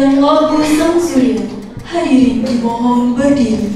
dan lagu Sang Surya. Hadirin dimohon berdiri.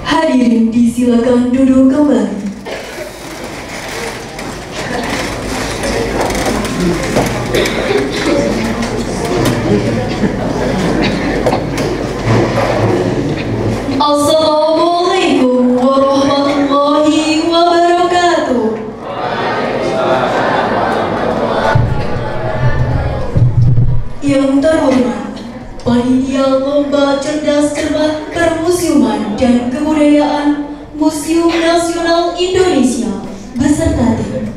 Hadirin disilakan duduk kembali. Assalamualaikum warahmatullahi wabarakatuh. Panitia Lomba Cerdas Cermat Permusiuman dan Kebudayaan Museum Nasional Indonesia beserta tim.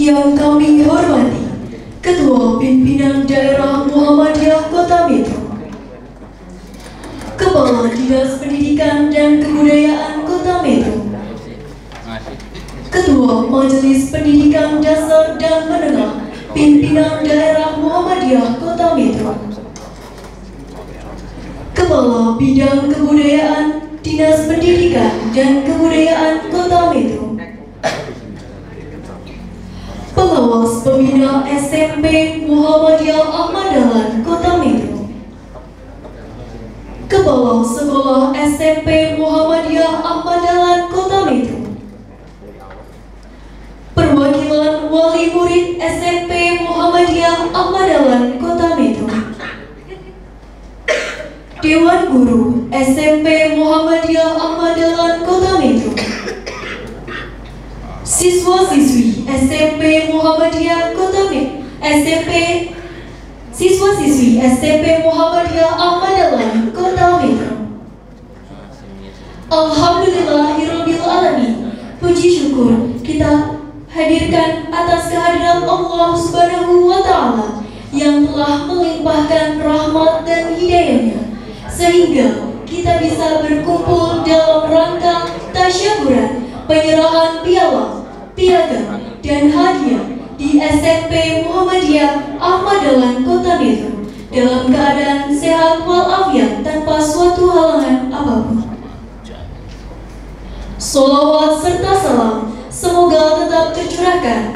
Yang kami hormati Ketua Pimpinan Daerah Muhammadiyah Kota Metro, Kepala Dinas Pendidikan dan Kebudayaan Kota Metro, Ketua Majelis Pendidikan Dasar dan Menengah Pimpinan Daerah Muhammadiyah Kota Metro, Kepala Bidang Kebudayaan Dinas Pendidikan dan Kebudayaan Kota Metro, Pengawas Pembina SMP Muhammadiyah Ahmad Dahlan Kota Metro, Kepala Sekolah SMP Muhammadiyah Ahmad Dahlan Kota Metro, Perwakilan Wali Murid SMP Muhammadiyah Ahmad Dahlan Kota Metro, Dewan Guru SMP Muhammadiyah Ahmad Dahlan Kota Metro, Siswa-siswi SMP Muhammadiyah Kota Metro, Siswa-siswi SMP Muhammadiyah Ahmad Dahlan Kota Metro. Alhamdulillahirabbil alamin. Puji syukur kita hadirkan atas kehadiran Allah Subhanahu wa taala yang telah melimpahkan rahmat dan hidayahnya sehingga kita bisa berkumpul dalam rangka tasyakuran penyerahan piala, piagam, dan hadiah di SMP Muhammadiyah Ahmad Dahlan Kota Metro dalam keadaan sehat walafiat tanpa suatu halangan apapun. Sholawat serta salam semoga tetap tercurahkan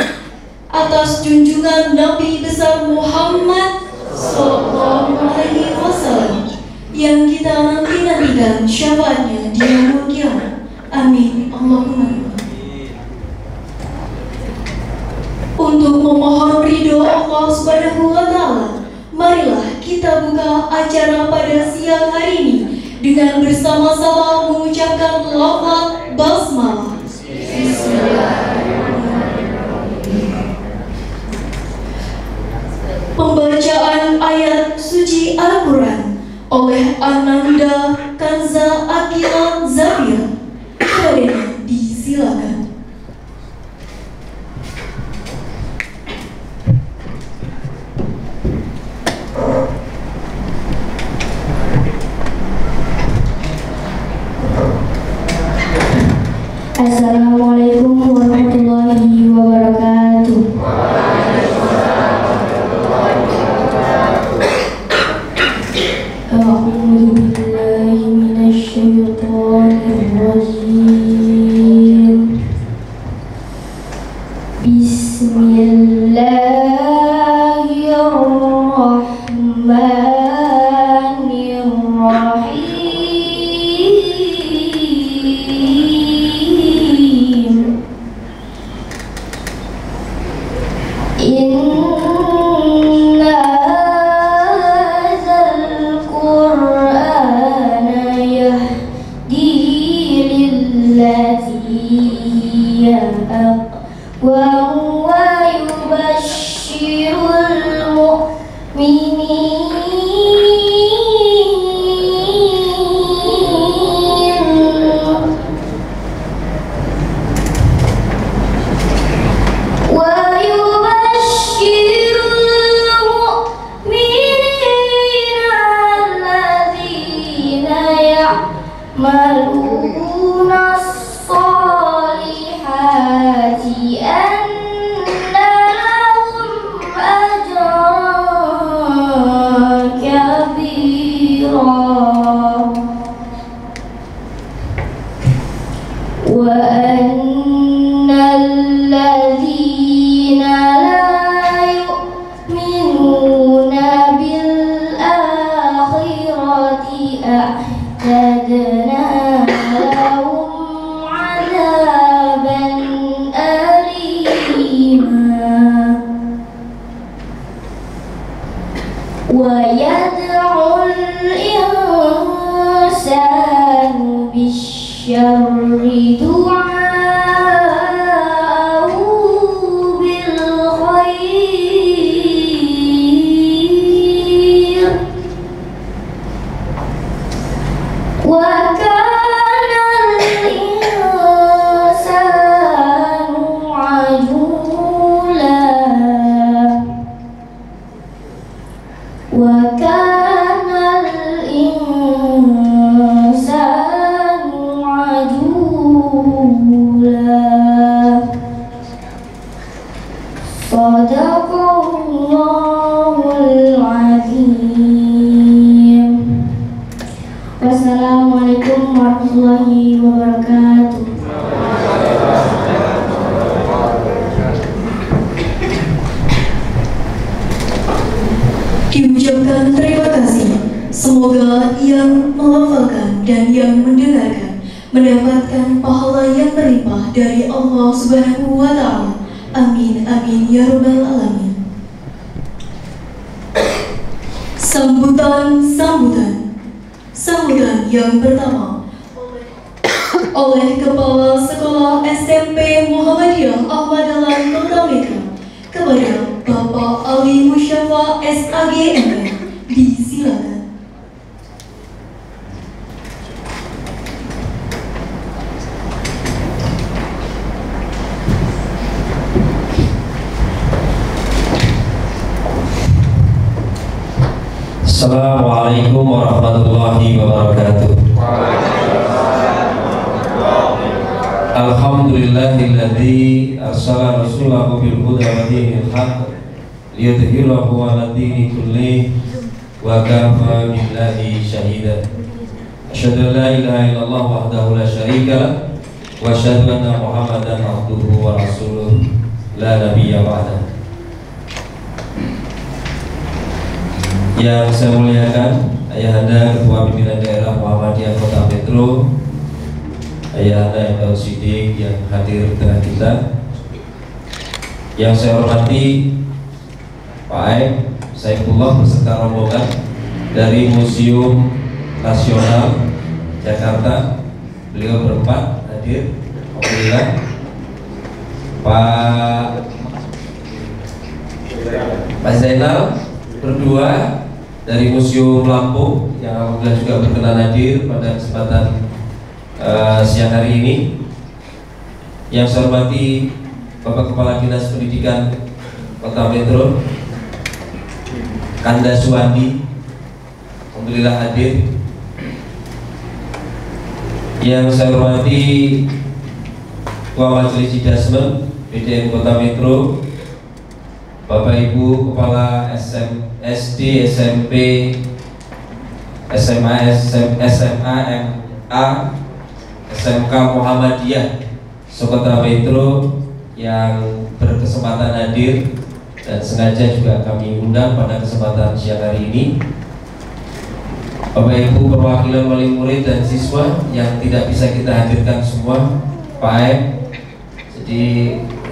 atas junjungan Nabi besar Muhammad Sallallahu Alaihi Wasallam yang kita nantikan syafaatnya di yaumul qiyamah. Amin. Allahumma. Untuk memohon ridho Allah Subhanahu wa taala, marilah kita buka acara pada siang hari ini dengan bersama-sama mengucapkan lafaz basmalah. Pembacaan ayat suci Al-Quran oleh Ananda Kanza Akila Zafir. Kepadanya disilakan. Assalamualaikum warahmatullahi wabarakatuh. A'udzu billahi minasyaitonir rajim. Bismillahirrahmanirrahim. Inna hadzal Qur'ana yahdi lillati hiya aqwam wa yubashshirul mu'minin maluna solihati anna lahum ajran kabira wa anna alladhina la yu'minuna bil akhirati a'tadna lahum 'adzaban alima wa yad'ul insanu bisyarri du'a'ahu bil khair mengucapkan terima kasih. Semoga yang melafalkan dan yang mendengarkan mendapatkan pahala yang berlimpah dari Allah Subhanahu wa Ta'ala. Amin amin ya rabbal alamin. Sambutan yang pertama oleh Kepala Sekolah SMP Muhammadiyah Ahmad Dahlan Kota Metro kepada Bapak Ali Musyafa SAG MM. Disilakan. Assalamualaikum warahmatullahi wabarakatuh. Alhamdulillahilladzi arsala rasulahu bil huda wa dinil haqq liyudhhirahu 'ala dini kullih wa kafa billahi shahida. Asyhadu an la ilaha illallah wahdahu la syarika lah wa asyhadu anna Muhammadan abduhu wa rasuluh la nabiyya ba'dah. Yang saya muliakan Ayahanda Ketua Pimpinan Daerah Muhammadiyah Kota Metro, Ayahanda Mbak Siddiq yang hadir di tengah kita, yang saya hormati Pak Aib Saifullah beserta rombongan dari Museum Nasional Jakarta. Beliau berempat hadir. Alhamdulillah. Pak Zainal berdua dari Museum Lampung yang alhamdulillah juga berkenan hadir pada kesempatan siang hari ini. Yang saya hormati Bapak Kepala Dinas Pendidikan Kota Metro Kanda Suwandi, alhamdulillah hadir. Yang saya hormati Ketua Majelis Idasmen BDN Kota Metro, Bapak Ibu Kepala SD, SMP, SMA, MA, SMK Muhammadiyah Kota Metro yang berkesempatan hadir dan sengaja juga kami undang pada kesempatan siang hari ini. Bapak Ibu perwakilan wali murid dan siswa yang tidak bisa kita hadirkan semua, Pak Aib, jadi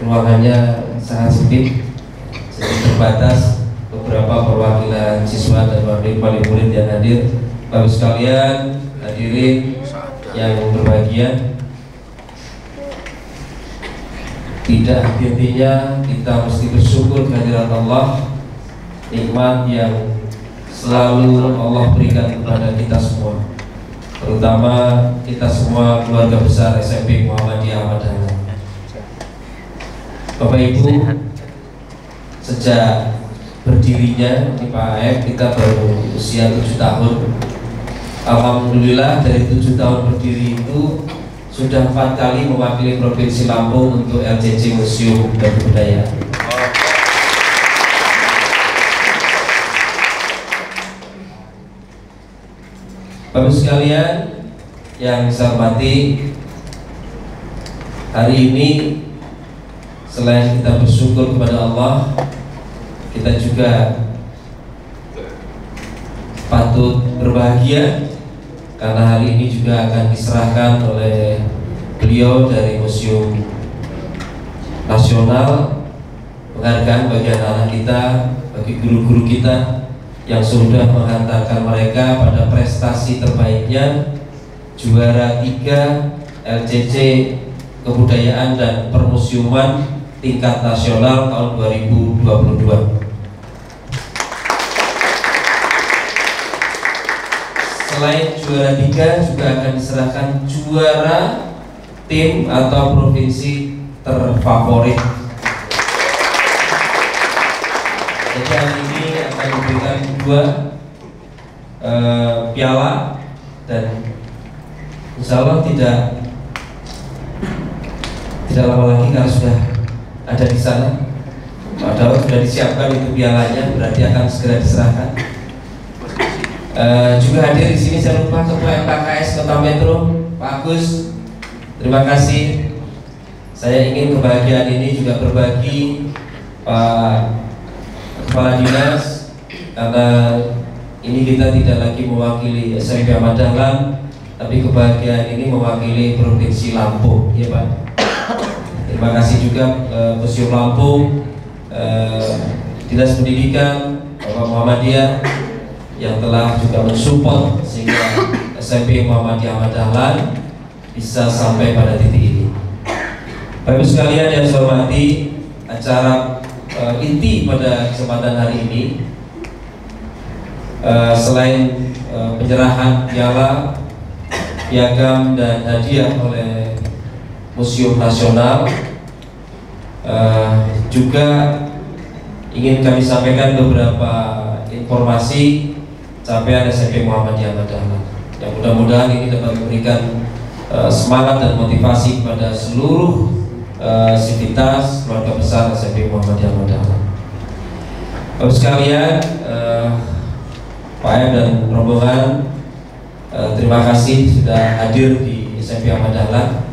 ruangannya sangat sempit, jadi terbatas beberapa perwakilan siswa dan wali murid yang hadir. Bapak sekalian, hadirin yang berbahagia, tidak henti-hentinya kita mesti bersyukur kehadirat Allah, nikmat yang selalu Allah berikan kepada kita semua, terutama kita semua keluarga besar SMP Muhammadiyah Ahmad Dahlan. Bapak Ibu, sejak berdirinya di Pak Aib kita baru usia 7 tahun. Alhamdulillah dari 7 tahun berdiri itu sudah 4 kali mewakili Provinsi Lampung untuk LCC Museum dan Kebudayaan. Bapak sekalian yang saya hormati, hari ini selain kita bersyukur kepada Allah, kita juga patut berbahagia karena hari ini juga akan diserahkan oleh beliau dari Museum Nasional penghargaan bagi anak-anak kita, bagi guru-guru kita yang sudah menghantarkan mereka pada prestasi terbaiknya, juara 3 LCC Kebudayaan dan Permusiuman tingkat nasional tahun 2022. Selain juara 3 juga akan diserahkan juara tim atau provinsi terfavorit. Jadi hari ini akan diberikan 2 piala dan insya Allah tidak lama lagi kalau sudah ada di sana, padahal sudah disiapkan itu pialanya, berarti akan segera diserahkan. Juga hadir di sini saya lupa Ketua MKKS Kota Metro, Pak Agus. Terima kasih. Saya ingin kebahagiaan ini juga berbagi Pak Kepala Dinas karena ini kita tidak lagi mewakili SMP Ahmad Dahlan, tapi kebahagiaan ini mewakili Provinsi Lampung, ya Pak. Terima kasih juga Museum Lampung, Dinas Pendidikan, Bapak Muhammadiyah yang telah juga mensupport sehingga SMP Muhammadiyah Ahmad Dahlan bisa sampai pada titik ini. Bapak Ibu sekalian yang saya hormati, acara inti pada kesempatan hari ini selain penyerahan piala, piagam dan hadiah oleh Museum Nasional, juga ingin kami sampaikan beberapa informasi capaian SMP Muhammadiyah Ahmad Dahlan yang mudah-mudahan ini dapat memberikan semangat dan motivasi kepada seluruh sivitas keluarga besar SMP Muhammadiyah Ahmad Dahlan. Bapak sekalian, Pak M dan rombongan, terima kasih sudah hadir di SMP Ahmad Dahlan.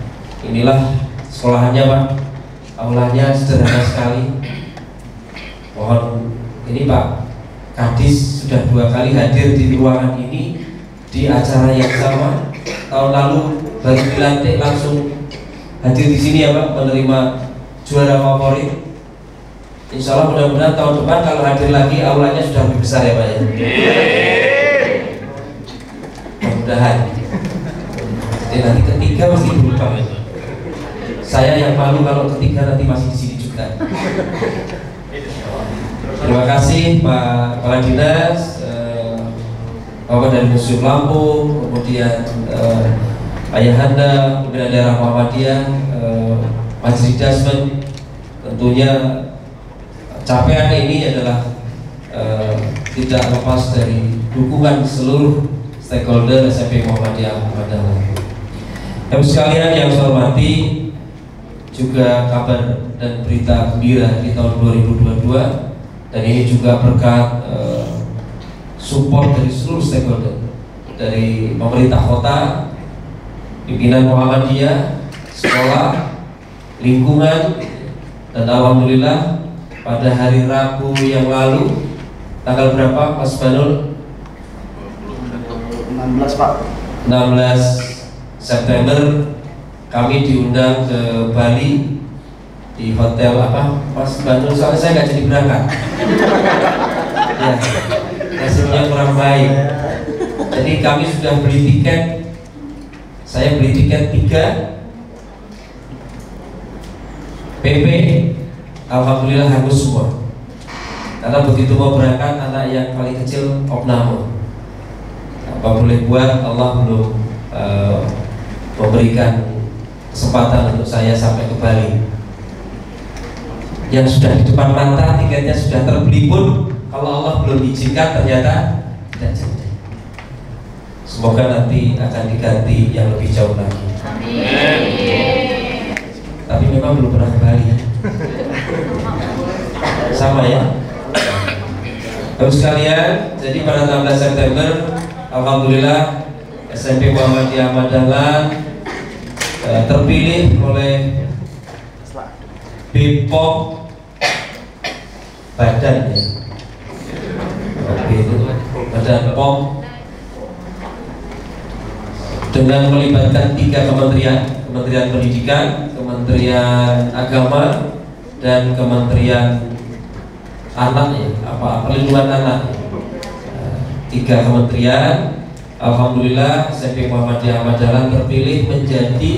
Inilah sekolahannya Pak, aulanya sederhana sekali. Mohon ini Pak Kadis sudah 2 kali hadir di ruangan ini di acara yang sama. Tahun lalu baru dilantik langsung hadir di sini ya Pak, menerima juara favorit. Insya Allah mudah-mudahan tahun depan kalau hadir lagi aulanya sudah lebih besar ya Pak ya. Mudah-mudahan. Jadi nanti ketiga pasti dulu Pak. Saya yang malu kalau ketiga nanti masih di sini juga. Terima kasih Pak Kepala Dinas, Bapak dari Museum Lampung, kemudian Ayahanda, pimpinan daerah Muhammadiyah, Majelis Dasmen. Tentunya capaian ini adalah tidak lepas dari dukungan seluruh stakeholder SMP Muhammadiyah Ahmad Dahlan. Bapak sekalian yang saya hormati, juga kabar dan berita gembira di tahun 2022, dan ini juga berkat support dari seluruh stakeholder, dari pemerintah kota, pimpinan Muhammadiyah, sekolah, lingkungan, dan alhamdulillah pada hari Rabu yang lalu, tanggal berapa Mas Banul? 16 Pak. 16 September kami diundang ke Bali di hotel apa Mas Banul, soalnya saya nggak jadi berangkat. Ya, hasilnya kurang baik. Jadi kami sudah beli tiket. Saya beli tiket 3 PP, alhamdulillah hangus semua. Karena begitu mau berangkat, anak yang paling kecil opname. Apa boleh buat, Allah belum memberikan kesempatan untuk saya sampai ke Bali. Yang sudah di depan mata, tiketnya sudah terbeli pun, kalau Allah belum izinkan ternyata tidak jadi. Semoga nanti akan diganti yang lebih jauh lagi. Amin. Tapi memang belum pernah ke Bali ya. Sama ya. Terus sekalian, jadi pada 16 September alhamdulillah SMP Muhammadiyah Ahmad Dahlan terpilih oleh BPOM Badan ya. Oke, itu Badan POM dengan melibatkan 3 kementerian, Kementerian Pendidikan, Kementerian Agama, dan Kementerian Anak ya, Perlindungan Anak. 3 kementerian. Alhamdulillah SMP Muhammadiyah Ahmad Dahlan terpilih menjadi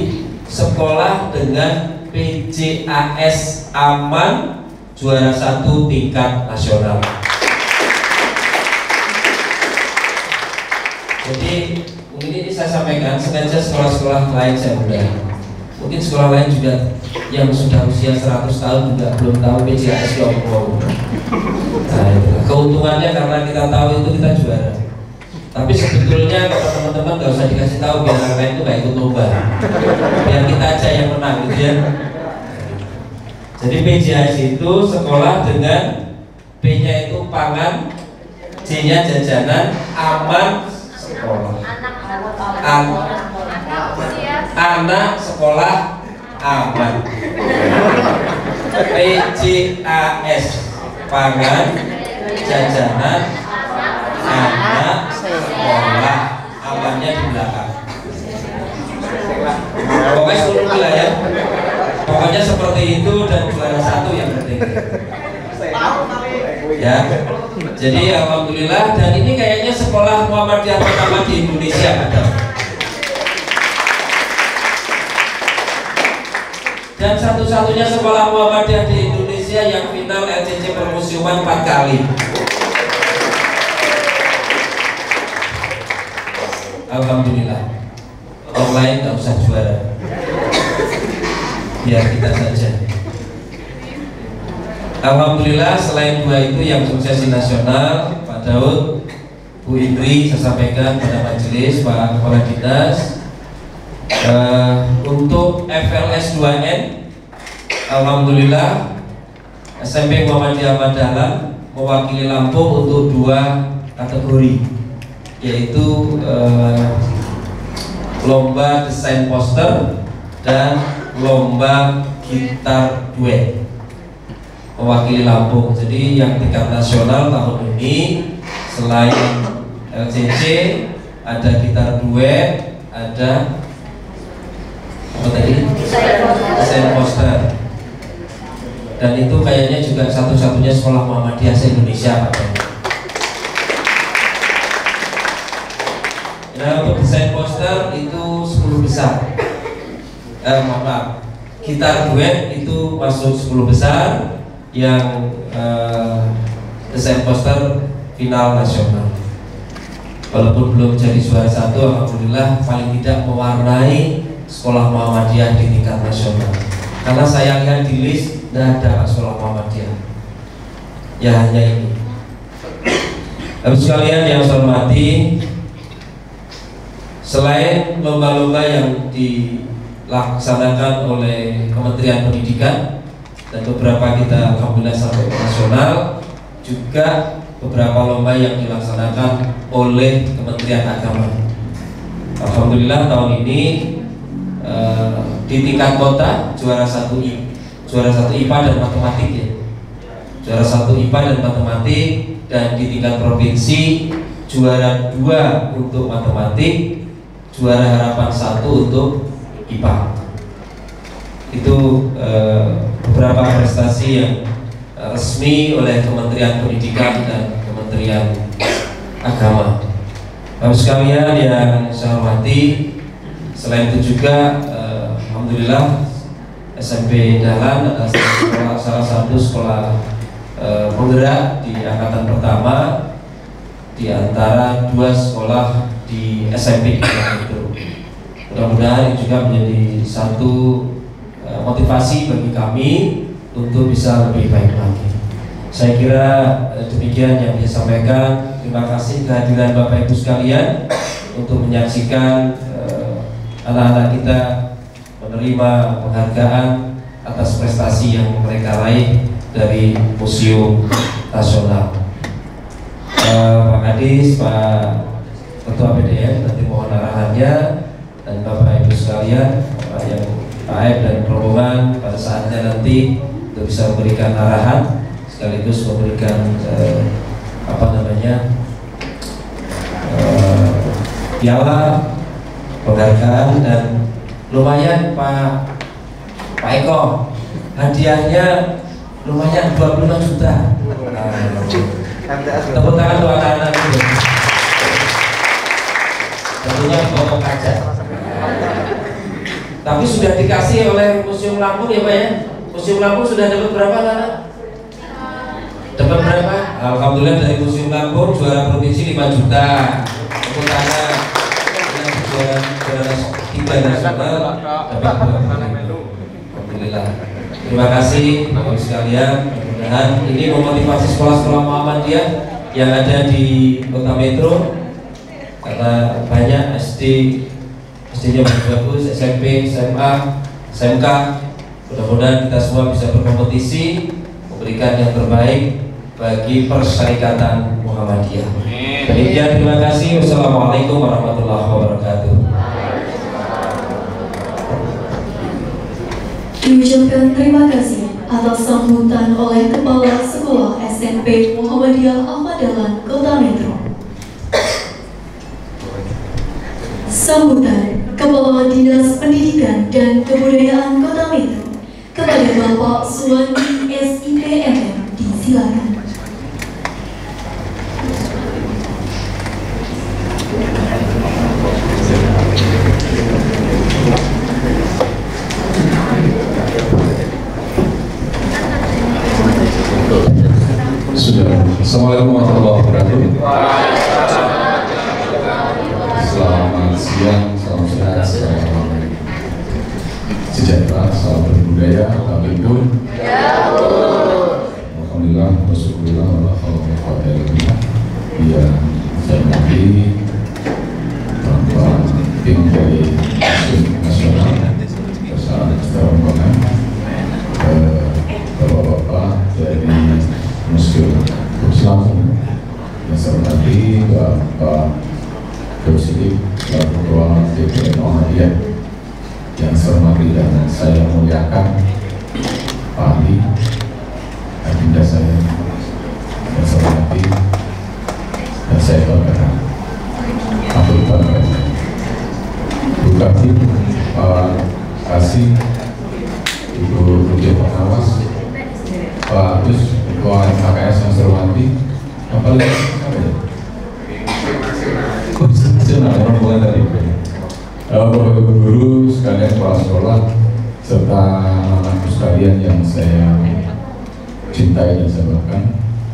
sekolah dengan PJAS aman juara 1 tingkat nasional. Jadi mungkin ini saya sampaikan sengaja sekolah-sekolah lain saya undang. Mungkin sekolah lain juga yang sudah usia 100 tahun juga belum tahu PJAS itu apa. Nah, keuntungannya karena kita tahu itu kita juara. Tapi sebetulnya kalau teman-teman nggak usah dikasih tahu biar orang lain itu nggak ikut lomba. Biar kita aja yang menang gitu ya. Jadi PJAS itu sekolah dengan P-nya itu pangan, J-nya jajanan, aman sekolah. Anak sekolah aman. PJAS pangan, jajanan, rumahnya di belakang. Pokoknya seluruh wilayah, pokoknya seperti itu, dan juara 1 yang penting. Ya, jadi alhamdulillah, dan ini kayaknya sekolah Muhammadiyah pertama di Indonesia ada. Dan satu-satunya sekolah Muhammadiyah di Indonesia yang final LCC Permusiuman 4 kali. Alhamdulillah. Yang lain nggak usah juara, biar kita saja. Alhamdulillah, selain 2 itu yang sukses di nasional, Pak Daud, Bu Indri, saya sampaikan pada majelis, Pak Kepala Dinas. Untuk FLS 2N, alhamdulillah SMP Muhammadiyah Madalan mewakili Lampung untuk 2 kategori, yaitu lomba desain poster dan lomba gitar duet mewakili Lampung. Jadi yang tingkat nasional tahun ini selain LCC ada gitar duet, ada apa tadi? Desain poster. Dan itu kayaknya juga satu-satunya sekolah Muhammadiyah se-Indonesia, Pak. Nah, untuk desain poster itu 10 besar. Maaf, gitar duet itu masuk 10 besar. Yang desain poster final nasional. Walaupun belum jadi juara 1, alhamdulillah paling tidak mewarnai sekolah Muhammadiyah di tingkat nasional. Karena saya lihat di list tidak ada sekolah Muhammadiyah, ya hanya ini. Bapak sekalian yang saya hormati, selain lomba-lomba yang dilaksanakan oleh Kementerian Pendidikan dan beberapa kita alhamdulillah sampai ke nasional, juga beberapa lomba yang dilaksanakan oleh Kementerian Agama. Alhamdulillah tahun ini di tingkat kota juara 1 IPA dan matematik ya. Juara 1 IPA dan matematik, dan di tingkat provinsi juara 2 untuk matematik, juara harapan 1 untuk IPA. Itu beberapa prestasi yang resmi oleh Kementerian Pendidikan dan Kementerian Agama. Bapak sekalian yang saya hormati, selain itu juga alhamdulillah SMP Dahlan adalah salah satu sekolah penggerak di angkatan pertama di antara 2 sekolah di SMP itu. Mudah-mudahan ini juga menjadi satu motivasi bagi kami untuk bisa lebih baik lagi. Saya kira demikian yang bisa sampaikan. Terima kasih kehadiran Bapak Ibu sekalian untuk menyaksikan anak-anak kita menerima penghargaan atas prestasi yang mereka raih dari Museum Nasional. Pak Kadis, Pak Ketua PDM, nanti mohon arahannya, dan Bapak Ibu sekalian, Pak Aib dan rombongan pada saatnya nanti untuk bisa memberikan arahan sekaligus memberikan piala penghargaan. Dan lumayan Pak Eko, hadiahnya lumayan 25 juta. Tepuk tangan untuk anak-anak ini. Tentunya pokok kaca. Tapi sudah dikasih oleh Museum Lampung ya Pak ya. Museum Lampung sudah dapat berapa anak? Dapat berapa? Alhamdulillah dari Museum Lampung juara provinsi 5 juta. Tepuk tangan. Juara 3 nasional dapat 2. Alhamdulillah. Terima kasih Bapak sekalian. Mudah-mudahan ini memotivasi sekolah-sekolah Muhammadiyah yang ada di Kota Metro, karena banyak SD-nya bagus, SMP, SMA, SMK. Mudah-mudahan kita semua bisa berkompetisi memberikan yang terbaik bagi Persyarikatan Muhammadiyah. Demikian, terima kasih. Wassalamualaikum warahmatullahi wabarakatuh. Diucapkan terima kasih atas sambutan oleh Kepala Sekolah SMP Muhammadiyah Ahmad Dahlan Kota Metro. Sambutan Kepala Dinas Pendidikan dan Kebudayaan Kota Metro kepada Bapak Suwandi SIPMM, disilakan. Assalamualaikum warahmatullahi wabarakatuh. Selamat siang, salam sehat, salam sejahtera, salam berbudaya, Bapak-Ibu. Alhamdulillah, bersyukurlah, alhamdulillah. Yang saya hormati Bapak tim dari Museum Nasional bersama rombongan, Bapak-bapak dari Museum Islam yang saya hormati Bapak Dosi Ketua DPR Muhammadiyah yang saya hormati dan saya muliakan Pak Ali Adinda saya yang saya hormati dan saya banggakan Abdul Bangga Bukati Pak Kasih Ibu Rudia Pengawas Pak Agus Ketua MKS yang saya hormati apa lagi? Orang mulai dari Bapak Ibu guru sekalian kepala sekolah serta anak-anakku sekalian yang saya cintai dan saya banggakan,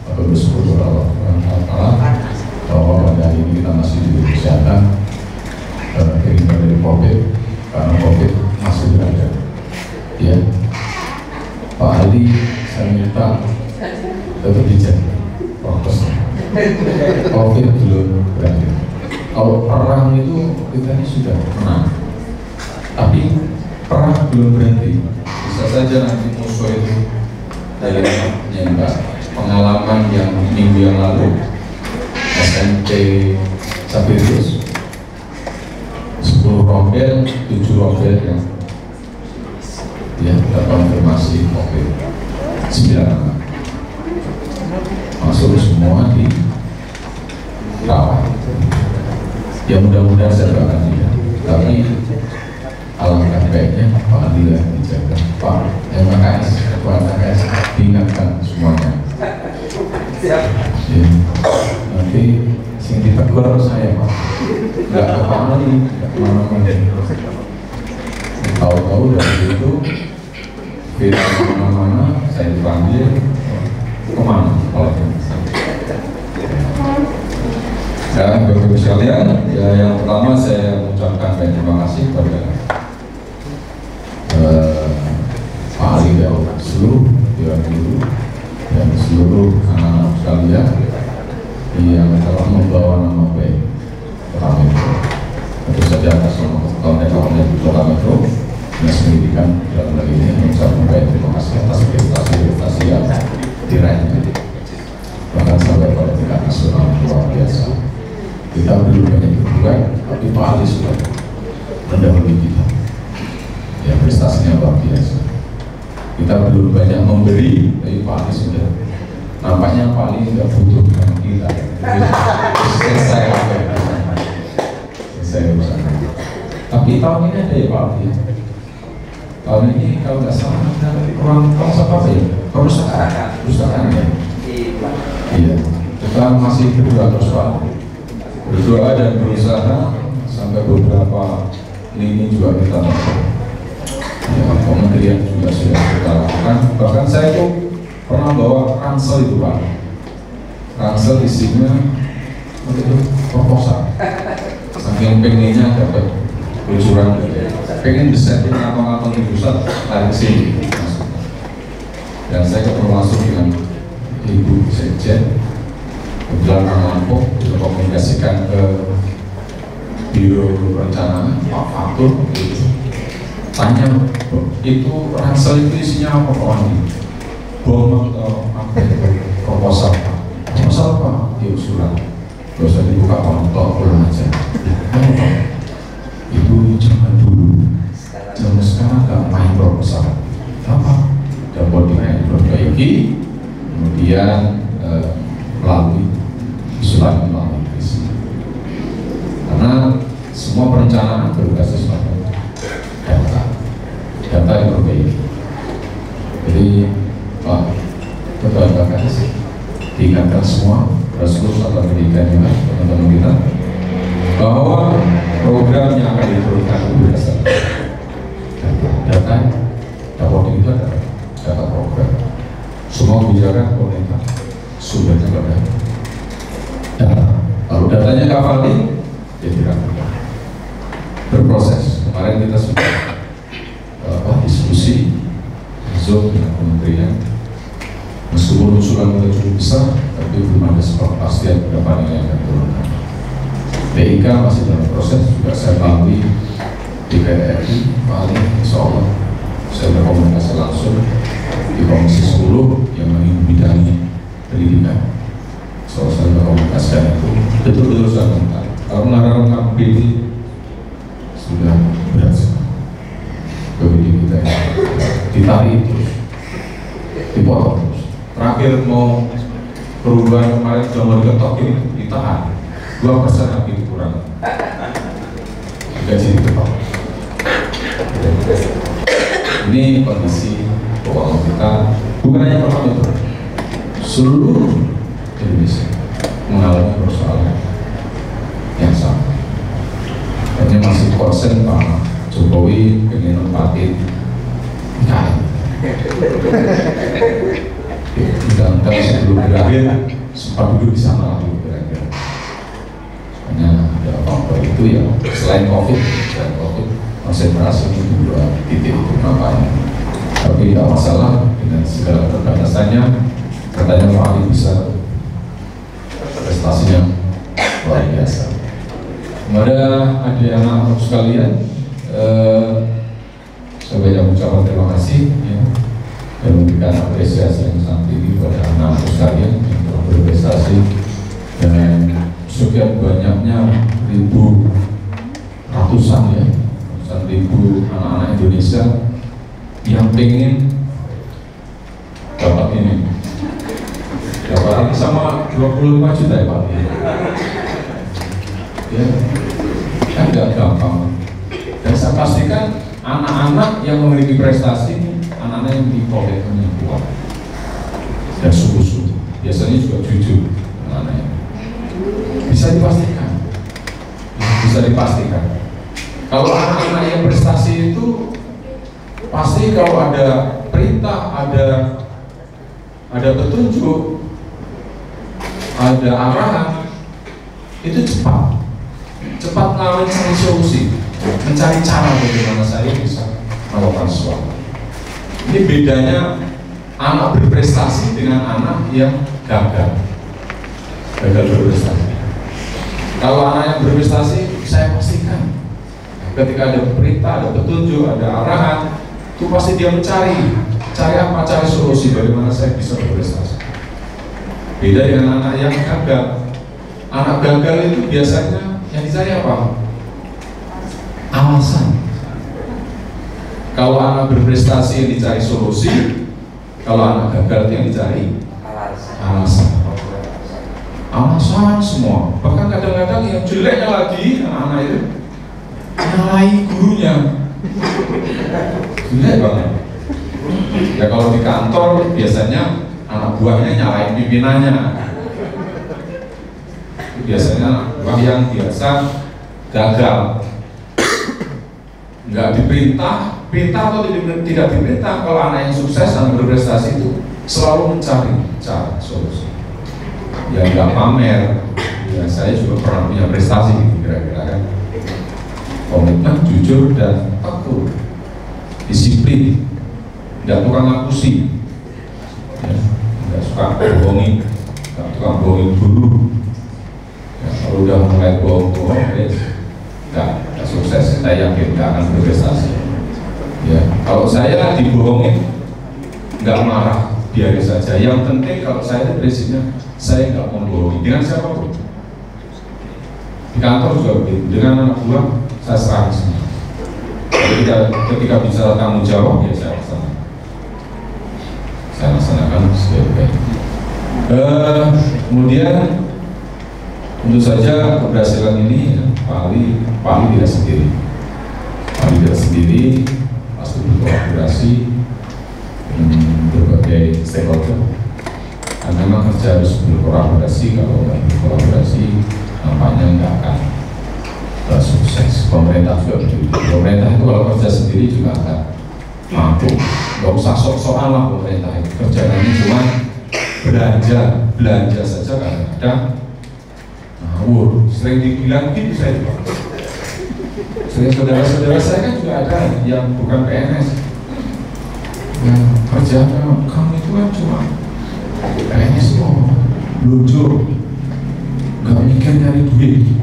Bapak bersyukur kepada Allah bahwa pada hari ini kita masih diberi kesehatan terhindar dari COVID karena COVID masih berada. Ya, Pak Ali, saya minta tetap dijaga prokesnya. COVID belum berakhir. Kalau perang itu kita ini sudah menang, tapi perang belum berhenti. Bisa saja nanti musuh itu dari menyenggak pengalaman yang minggu yang lalu SMP Sabirus 10 rombel, 7 rombel yang terkonfirmasi COVID-19 masuk semua di rawat. Ya mudah-mudahan saya doakan dia, tapi alangkah baiknya Pak Adila dijaga, Pak MKS, Ketua MKS diingatkan semuanya. Ya, nanti sing ditegur saya Pak, nggak kemana nih, nggak kemana-mana. Tahu-tahu dari itu viral kemana-mana, saya dipanggil kemana kalau dan Bapak-Ibu sekalian, ya yang pertama saya mengucapkan banyak terima kasih kepada Pak Ali dan seluruh dewan guru dan seluruh anak-anak sekalian yang telah membawa nama baik Kota Metro. Tentu saja atas nama Kota Metro Dinas Pendidikan dalam hal ini mengucapkan banyak terima kasih atas prestasi yang diraihnya, bahkan sampai pada tingkat nasional luar biasa. Kita belum banyak berbuat, tapi Pak Ali sudah mendahului kita. Ya, prestasinya luar biasa. Kita belum banyak memberi, tapi Pak Ali sudah. Nampaknya Pak Ali tidak butuh dengan kita. Selesai urusan. Tapi tahun ini ada ya Pak Ali. Tahun ini kalau nggak salah ada ruang apa ya? Perpustakaan ya. Iya. Kita masih berdoa terus Pak. Berdoa dan berusaha sampai beberapa lini juga kita ya, kementerian juga sudah kita lakukan. Bahkan saya tuh pernah bawa ransel itu Pak, ransel isinya itu proposal, saking pengennya dapat bocoran, pengen desain apa-apa di pusat lari sini. Dan saya ketemu langsung dengan Ibu Sekjen kebetulan Lampung, dikomunikasikan ke Biro Perencanaan Pak Fatul, tanya itu ransel itu isinya apa Pak Andi? Bom atau apa itu? Proposal apa? Ya usulan, gak usah dibuka kontok, pulang aja. Itu zaman dulu, zaman sekarang gak main proposal apa? Dapat diperbaiki, kemudian melalui usulan melalui visi. Karena semua perencanaan seluruh satuan pendidikan juga teman-teman kita bahwa program yang akan diturunkan itu berdasarkan data itu adalah data program. Semua kebijakan pemerintah sumbernya pada data. Kalau datanya nggak valid, ya tidak berproses. Kemarin kita sudah diskusi Zoom dengan kementerian. Meskipun usulan kita cukup besar, tapi belum ada kepastian berapa nilai yang akan diturunkan. PIK masih dalam proses, juga saya lalui DPRI, paling insya Allah saya berkomunikasi langsung di Komisi 10 yang membidangi pendidikan. Soal saya berkomunikasikan itu betul-betul sudah lengkap. Kalau melarang PD sudah berat sekali. PPD kita ditarik terus, dipotong terus. Terakhir mau perubahan kemarin sudah mau diketokin ditahan 2% lagi dikurang. Gaji diketok. Ini kondisi keuangan kita bukan hanya Kota Metro, seluruh Indonesia mengalami persoalan yang sama. Hanya masih konsen Pak Jokowi pengen nempatin IKN. Dan sebelum berakhir sempat duduk di sana lagi kira-kira. Hanya ada faktor itu ya, selain COVID dan COVID konsentrasi itu 2 titik itu nampaknya. Tapi tidak masalah dengan segala keterbatasannya. Katanya Pak Ali bisa prestasinya luar biasa. Kemudian ada anak-anak sekalian, saya banyak ucapan terima kasih ya, dan memberikan apresiasi yang sangat tinggi kepada anak-anak sekalian yang telah berprestasi dan sekian banyaknya ratusan ribu anak-anak Indonesia yang pengen dapat ini sama 25 juta ya Pak ya, kan nggak gampang. Dan saya pastikan anak-anak yang memiliki prestasi, anak-anak yang di komitmen yang kuat dan sungguh-sungguh, biasanya juga jujur anak-anaknya. Bisa dipastikan. Kalau anak-anak yang prestasi itu pasti kalau ada perintah, ada petunjuk, ada arahan, itu cepat mencari solusi, mencari cara bagaimana saya bisa melakukan sesuatu. Ini bedanya anak berprestasi dengan anak yang gagal berprestasi. Kalau anak yang berprestasi, saya pastikan ketika ada perintah, ada petunjuk, ada arahan, itu pasti dia cari solusi bagaimana saya bisa berprestasi. Beda dengan anak yang gagal. Anak gagal itu biasanya yang dicari apa? Alasan. Kalau anak berprestasi yang dicari solusi, kalau anak gagal yang dicari alasan semua. Bahkan kadang-kadang yang jeleknya lagi anak itu nyalahi gurunya. Jelek banget. Ya kalau di kantor biasanya anak buahnya nyalahin pimpinannya. Biasanya anak buah yang biasa gagal, nggak diperintah atau tidak diperintah. Kalau anak yang sukses, anak berprestasi itu selalu mencari cara solusi. Ya nggak pamer. Ya saya juga pernah punya prestasi kira-kira kan. Komitmen, jujur dan tekun, disiplin, nggak tukang ngapusi, ya, nggak suka bohongin, nggak tukang bohongin guru. Ya, kalau udah mulai bohong, nggak sukses. Saya yakin nggak akan berprestasi. Ya, kalau saya dibohongin, nggak marah, biarin saja. Yang penting kalau saya prinsipnya, saya nggak mau bohongin dengan siapapun. Di kantor juga begitu, dengan anak buah saya serang semua. Ketika bicara tanggung jawab, ya saya laksanakan sebaik-baik. Kemudian tentu saja keberhasilan ini ya, Pak Ali tidak sendiri. Pasti berkolaborasi dengan berbagai stakeholder. Karena memang kerja harus berkolaborasi, kalau nggak berkolaborasi nampaknya nggak akan sukses. Pemerintah juga begitu. Pemerintah itu kalau kerja sendiri juga akan mampu. Nggak usah sok-sokan lah pemerintah itu. Kerjaannya cuma belanja saja kadang-kadang ngawur. Sering dibilang gitu saya juga. Sering saudara-saudara saya kan juga ada yang bukan PNS. Ya, kerjaan kamu itu kan cuma PNS kok, lojo, nggak mikir nyari duit,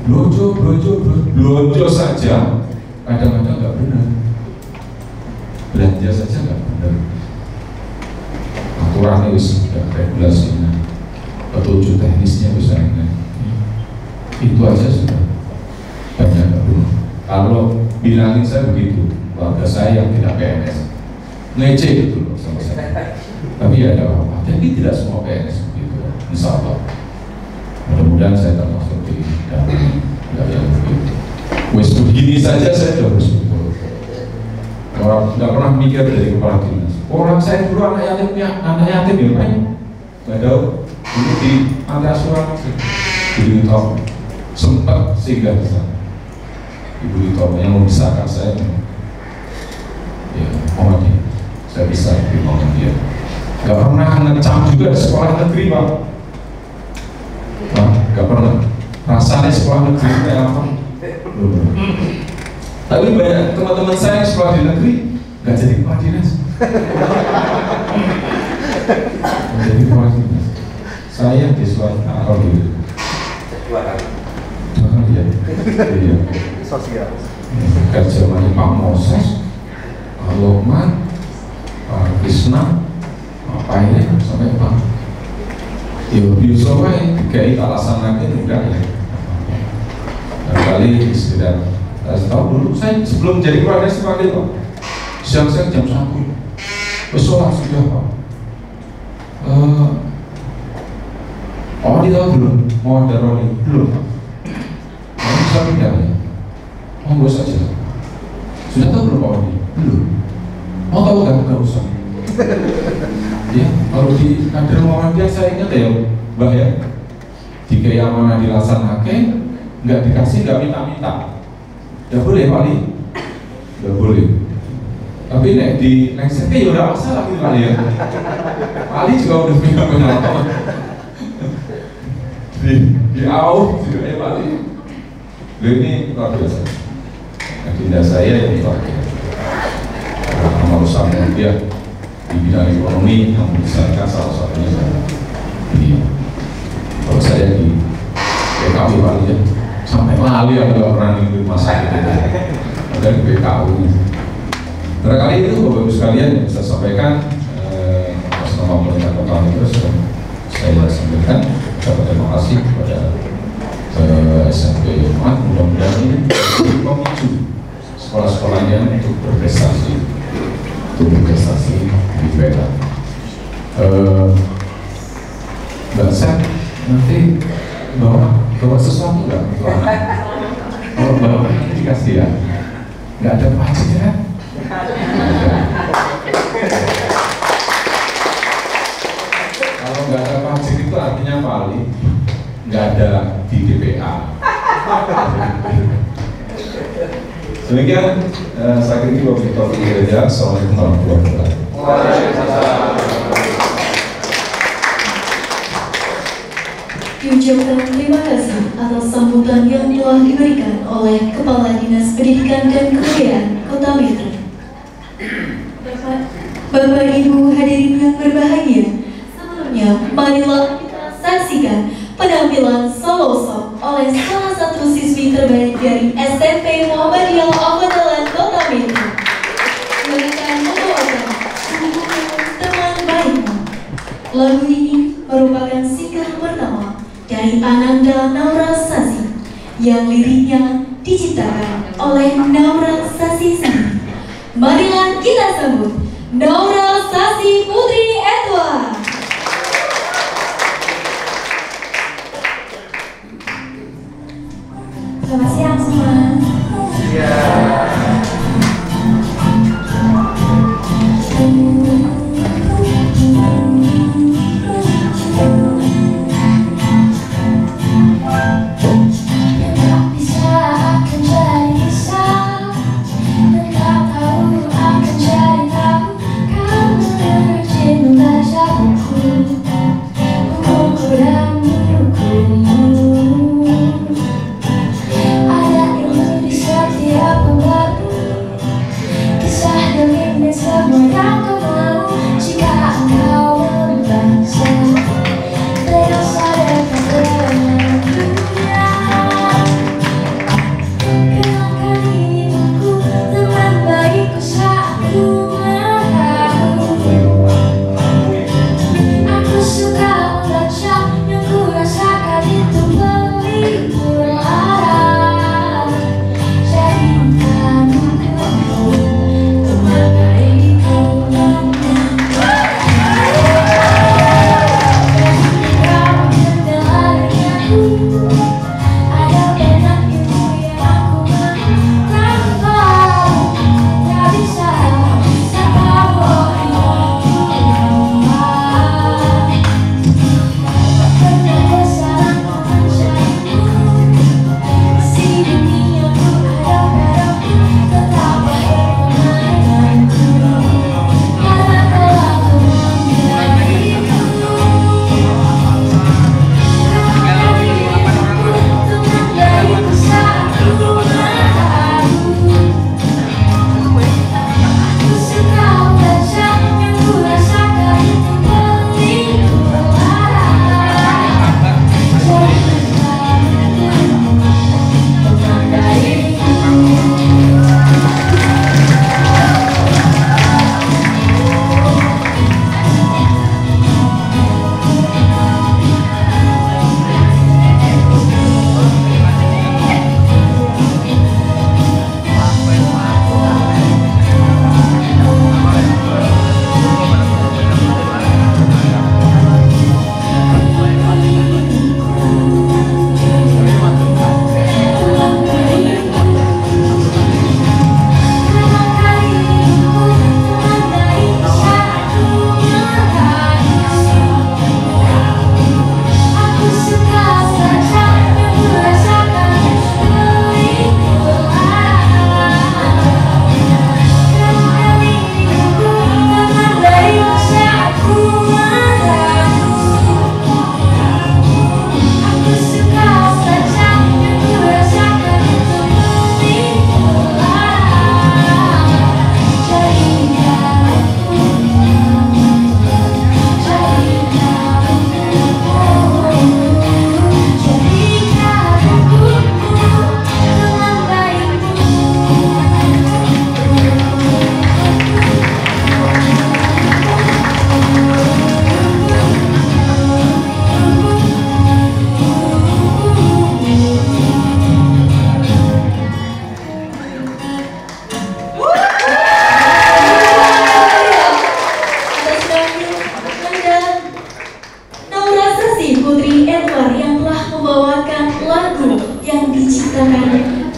lojo saja, kadang-kadang nggak benar, belanja saja nggak benar, aturannya wis nggak regulasinya, petunjuk teknisnya bisa enggak, itu aja sudah banyak nggak benar. Kalau bilangin saya begitu, warga saya yang tidak PNS, ngece gitu loh sama saya. Tapi ya ada apa? Jadi tidak semua PNS begitu, insya Allah. Mudah-mudahan saya termasuk di dalam yang begitu. Wes begini saja saya sudah bersyukur. Orang tidak pernah mikir dari kepala dinas. Orang saya dulu anak yatim ya banyak. Nggak tahu. Ini di panti asuhan Ibu Tom sempat singgah di sana. Ibu Tom yang membesarkan saya. Ya, mohon dia. Saya bisa dimohon dia. Gak pernah ngecam juga di sekolah negeri, Pak. Gak pernah. Rasanya sekolah negeri kayak apa? Tapi banyak teman-teman saya yang sekolah di negeri gak jadi kepala dinas. Gak jadi kepala dinas. Saya di swasta kalau gitu. Dua kali ya. Iya. Sosial. Kerja sama Pak Moses, Pak Lokman, Pak Krisna, apa ini sampai Pak biasa wae dikai alasan lagi enggak ya. Kali sekedar tahu dulu saya sebelum jadi kepala desa Pak, siang-siang jam 1 sholat sudah Pak. Dia tahu belum mau ada roli belum Pak. Bisa pindah ya. Monggo saja. Sudah tahu belum Pak Wadi? Belum. Mau tahu nggak usah. Ya, kalau di kader Muhammadiyah saya ingat ya, Mbak ya, jika yang mana dilaksanakan, nggak dikasih, nggak minta-minta, nggak boleh Pak Li, nggak boleh. Tapi nek di next ya udah masalah gitu kali ya. Pak Li juga udah punya pengalaman di AU juga ya Pak Li. Ini luar biasa. Agenda saya yang terakhir, amal usaha dia di bidang ekonomi yang membesarkan salah satunya beliau. Kalau saya di BKU Pak ya, sampai lali yang nggak pernah di rumah sakit ada di BKU. Barangkali itu Bapak Ibu sekalian yang bisa sampaikan atas nama pemerintah Kota Metro saya sampaikan. Terima kasih kepada SMP Yomat. Mudah-mudahan ini memicu sekolah-sekolahnya untuk berprestasi. Investasi di beda. Mbak Sep, nanti bawa sesuatu nggak? Kalau bawa dikasih ya, nggak ada pajaknya. Kalau nggak ada pajak itu artinya paling nggak ada di DPA. Demikian saya kira Bapak Ibu Gereja. Assalamualaikum warahmatullahi wabarakatuh. Waalaikumsalam. Diucapkan terima kasih atas sambutan yang telah diberikan oleh Kepala Dinas Pendidikan dan Kebudayaan Kota Metro. Bapak Ibu hadirin yang berbahagia, sebelumnya marilah kita saksikan penampilan solo song oleh salah satu siswi terbaik dari SMP Muhammadiyah Al-Fadlan Kota Metro. Mereka membawakan Teman Baikmu. Lagu ini merupakan single pertama dari Ananda Naura Sasi yang liriknya diciptakan oleh Naura Sasi sendiri. Marilah kita sambut Naura Sasi Putri Edward. Selamat siang semua.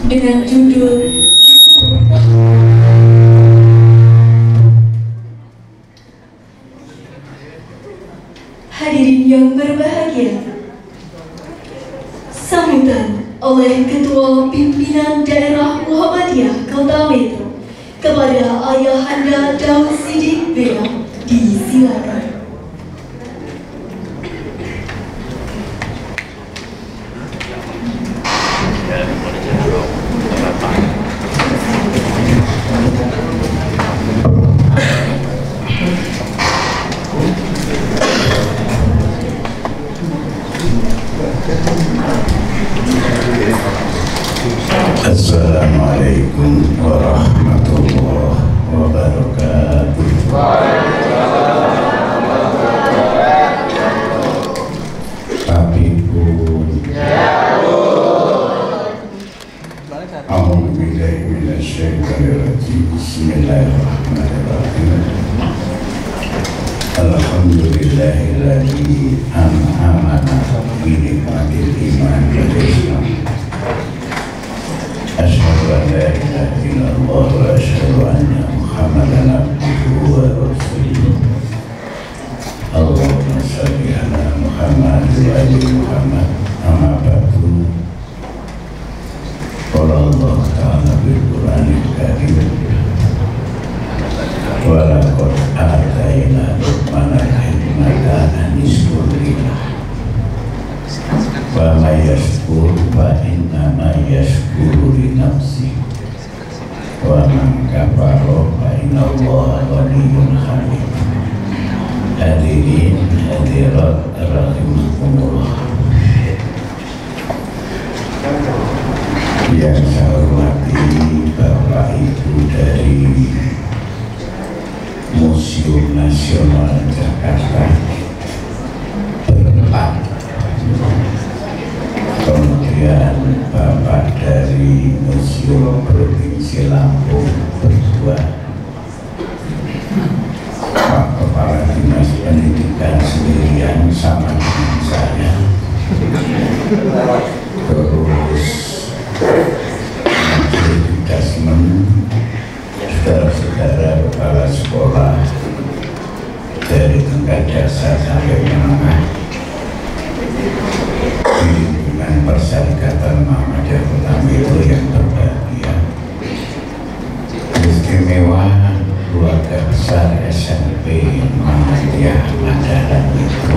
dengan judul Hadirin yang berbahagia, sambutan oleh Ketua Pimpinan Daerah Muhammadiyah Kota Metro kepada Ayahanda Daud Siddiq Bela, disilakan. Assalamualaikum warahmatullahi wabarakatuh. Habibun A'udzu billahi minasyaitonir rajim. Bismillahirrahmanirrahim. Alhamdulillahilladzi an'amana bi ni'matil iman wal islam. Asyhadu an la ilaha illallah wa asyhadu anna Muhammadan abduhu wa rasuluh. Allahumma shalli ala Muhammad wa ali Muhammad. Amma ba'du. Qala Allah ta'ala bil Qur'anil Karim. Wa laqad atayna Luqmana al-hikmata an yashkur lillah. Wa ma yashkur fa inna ma yashkuru li nafsi wa man kafara fa inna Allaha ghaniyyun hamid. Hadirin hadirat rahimakumullah, yang saya hormati Bapak Ibu dari Museum Nasional Jakarta berempat, kemudian Bapak dari Museum Provinsi Lampung berdua, Pak Kepala Dinas Pendidikan sendirian sama dengan saya, terus Dasmen, saudara-saudara kepala sekolah dari tingkat dasar sampai menengah, lingkungan Perserikatan Muhammadiyah Kota Metro yang berbahagia, istimewa keluarga besar SMP Muhammadiyah Madaran Metro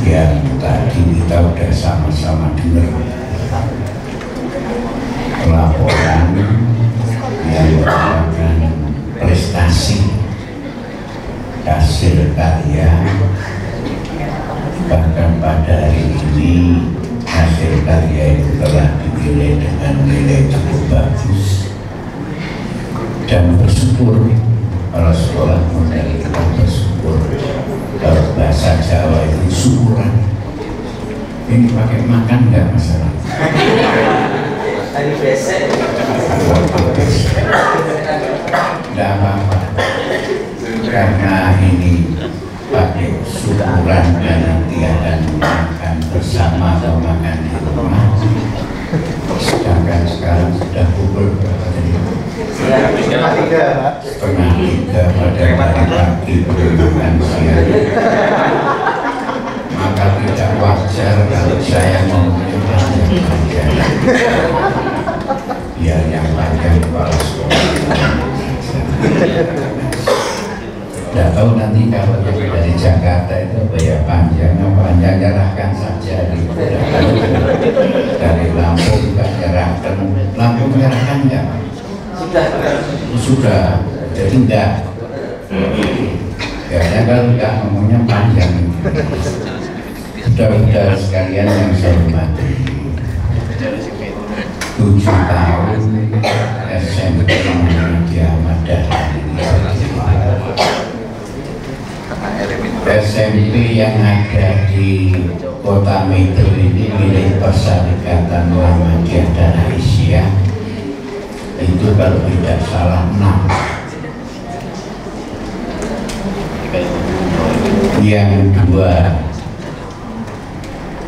yang tadi kita udah sama-sama dengar laporan yang merupakan prestasi hasil karya. Bahkan pada hari ini hasil karya itu telah dinilai dengan nilai cukup bagus, dan bersyukur kalau sekolah model kita bersyukur. Kalau bahasa Jawa itu syukuran. Ini pakai makan nggak masalah. Tadi besek. Nggak apa-apa. Karena ini pakai syukuran dan nanti akan makan bersama atau makan di rumah. Sedangkan sekarang sudah pukul berapa tadi? Setengah tiga pada hari pagi belum makan siang. Maka tidak wajar kalau saya mau panjang-panjang. Biar yang panjang kepala sekolah. Tidak tahu nanti kalau dari Jakarta itu bayar panjang nyerahkan saja gitu. Dari Lampung juga nyerahkan. Lampung nyerahkan enggak? Sudah. Jadi enggak. Kayaknya kalau enggak ngomongnya panjang. Saudara-saudara sekalian yang saya hormati, 7 tahun SMP Muhammadiyah Madaran SMP yang ada di Kota Metro ini milik Perserikatan Muhammadiyah dan Aisyah. Itu kalau tidak salah 6. Yang kedua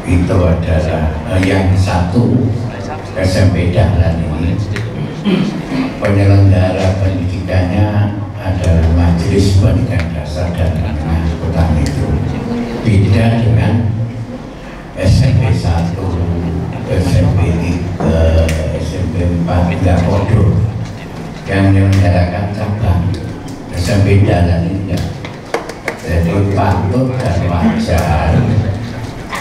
itu adalah yang satu SMP Dahlan ini penyelenggara pendidikannya adalah Majelis Pendidikan Dasar dan Menengah Kota Metro. Beda dengan SMP 1, SMP 3, SMP 4 tidak bodoh yang menyelenggarakan cabang. SMP Dahlan ini enggak. Jadi patut dan wajar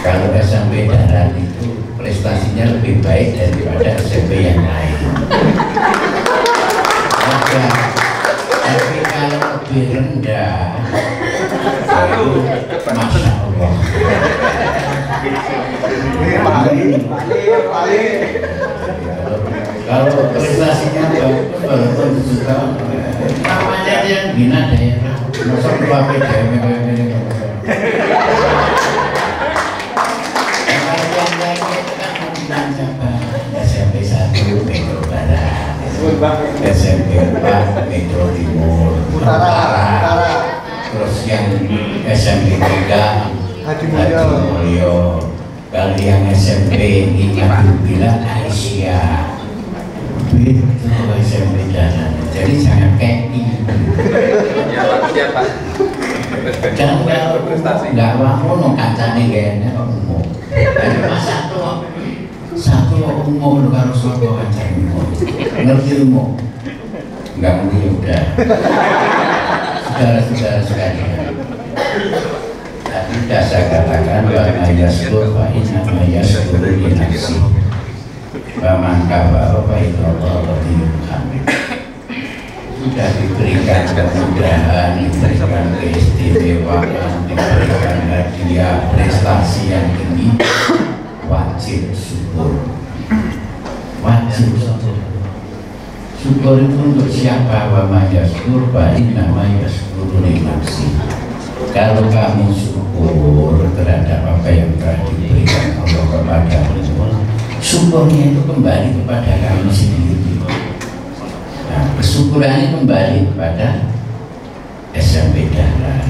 kalau SMP Dahlan itu prestasinya lebih baik daripada SMP yang lain. Wajar. Tapi kalau lebih rendah, itu Masya Allah. Kalau prestasinya bagus juga, namanya yang bina daerah. Masa berapa daerah ini? Yang lain itu kan membina cabang. SMP 1 Metro Barat, SMP 4 Metro Timur, Utara. Terus yang SMP 3 Hadi Mulyo. Kalau yang SMP ini bila Aisyah. Itu SMP Dahlan. Jadi sangat keki. Ya Pak. Dan kalau nggak mau kacanya kayaknya umum. Masa satu umum lu harus soal kacanya umum. Ngerti umum? Nggak ngerti udah. Saudara-saudara sekalian. Tadi sudah saya katakan bahwa yaskur fa inna ma yaskur li nafsi. Wa man kafara fa inna Allaha ghaniyyun hamid. Sudah diberikan kemudahan, diberikan keistimewaan, diberikan hadiah prestasi yang tinggi, wajib syukur. Wajib syukur. Syukur itu untuk siapa? Wa ma yaskur fa inna ma yaskur li nafsi. Kalau kamu syukur terhadap apa yang telah diberikan Allah kepadamu, syukurnya itu kembali kepada kamu sendiri. Nah, kesyukurannya kembali kepada SMP Dahlan.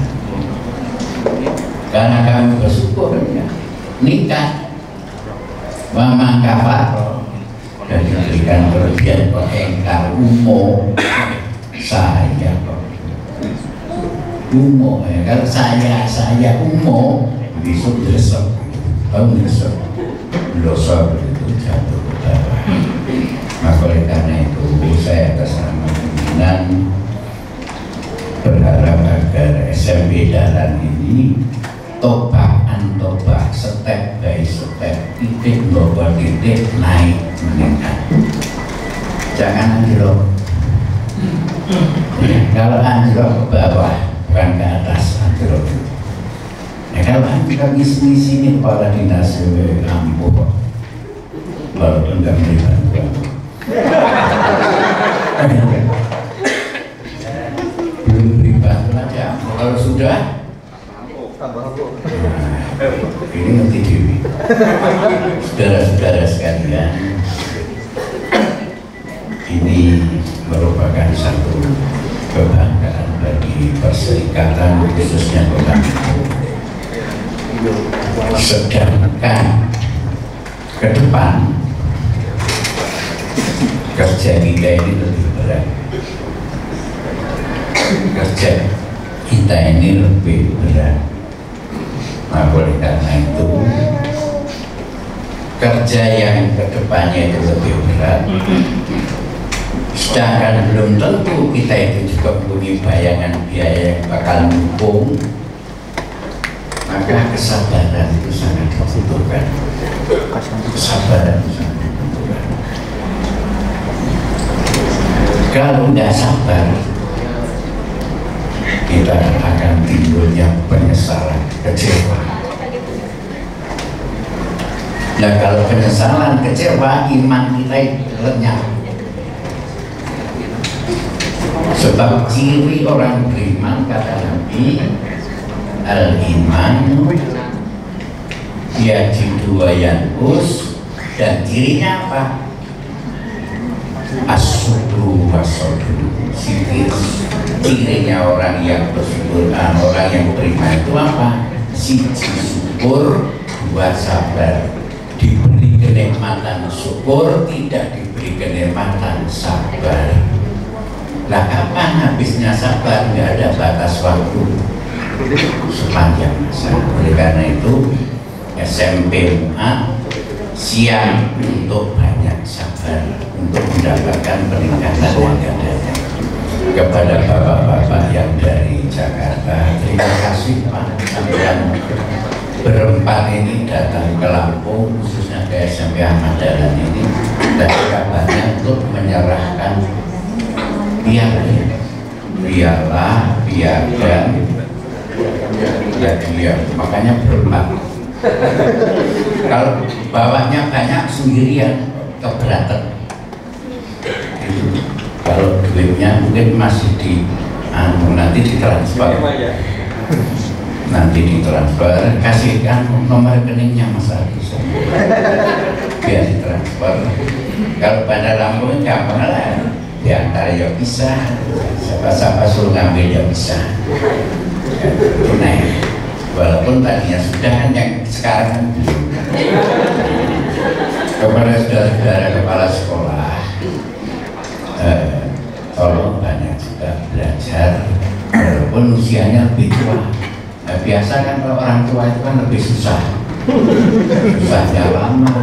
Karena kamu bersyukur, ya, nikah, mama kafar, dan diberikan kelebihan pengengkar umum. Saya kok umum ya, kalau saya umum besok besok, kamu besok itu jatuh ke bawah. Maka oleh karena itu saya atas nama pimpinan berharap agar SMP Dahlan ini tobak step by step, titik bawa titik naik meningkat. Jangan anjlok. Kalau anjlok ke bawah bukan ke atas, anjlok. Kalau anjlok di sini kepala dinas ampuh, walaupun nggak beri bantuan. Belum beri bantuan aja. Kalau sudah, ini ngerti dewi. Saudara-saudara sekalian, ini merupakan satu kebanggaan bagi perserikatan khususnya Kota Metro. Sedangkan ke depan kerja kita ini lebih berat. Kerja kita ini lebih berat. Maka oleh karena itu kerja yang kedepannya itu lebih berat. Sedangkan belum tentu kita itu juga punya bayangan biaya yang bakal mendukung. Maka kesabaran itu sangat dibutuhkan. Kesabaran itu sangat dibutuhkan. Kalau tidak sabar, kita akan timbulnya penyesalan, kecewa. Nah, kalau penyesalan, kecewa, iman kita lenyap. Sebab ciri orang beriman, kata Nabi, al-iman yajidu wa yanqus, dan cirinya apa? As-sudru was-sudru. Cirinya orang yang bersyukur, orang yang beriman itu apa? Siji syukur, dua sabar. Diberi kenikmatan syukur, tidak diberi kenikmatan sabar. Lah kapan habisnya sabar? Nggak ada batas waktu, sepanjang masa. Oleh karena itu SMP MA siap untuk banyak sabar, untuk mendapatkan peningkatan yang ada. Kepada bapak-bapak yang dari Jakarta, terima kasih Pak, sampai berempat ini datang ke Lampung, khususnya ke SMP Ahmad Dahlan ini, dan kabarnya untuk menyerahkan piagam, makanya berempat. Kalau bawahnya banyak sendirian keberatan. Kalau duitnya mungkin masih nanti ditransfer, kasihkan nomor rekeningnya Mas Agus biar ditransfer. Kalau pada Lampung gampang lah, diantar ya bisa, siapa suruh ngambil ya bisa, tunai. Walaupun tadinya sudah, yang sekarang kepada saudara-saudara kepala sekolah, tolong banyak juga belajar walaupun usianya lebih tua. Nah, biasa kan kalau orang tua itu kan lebih susahnya lama.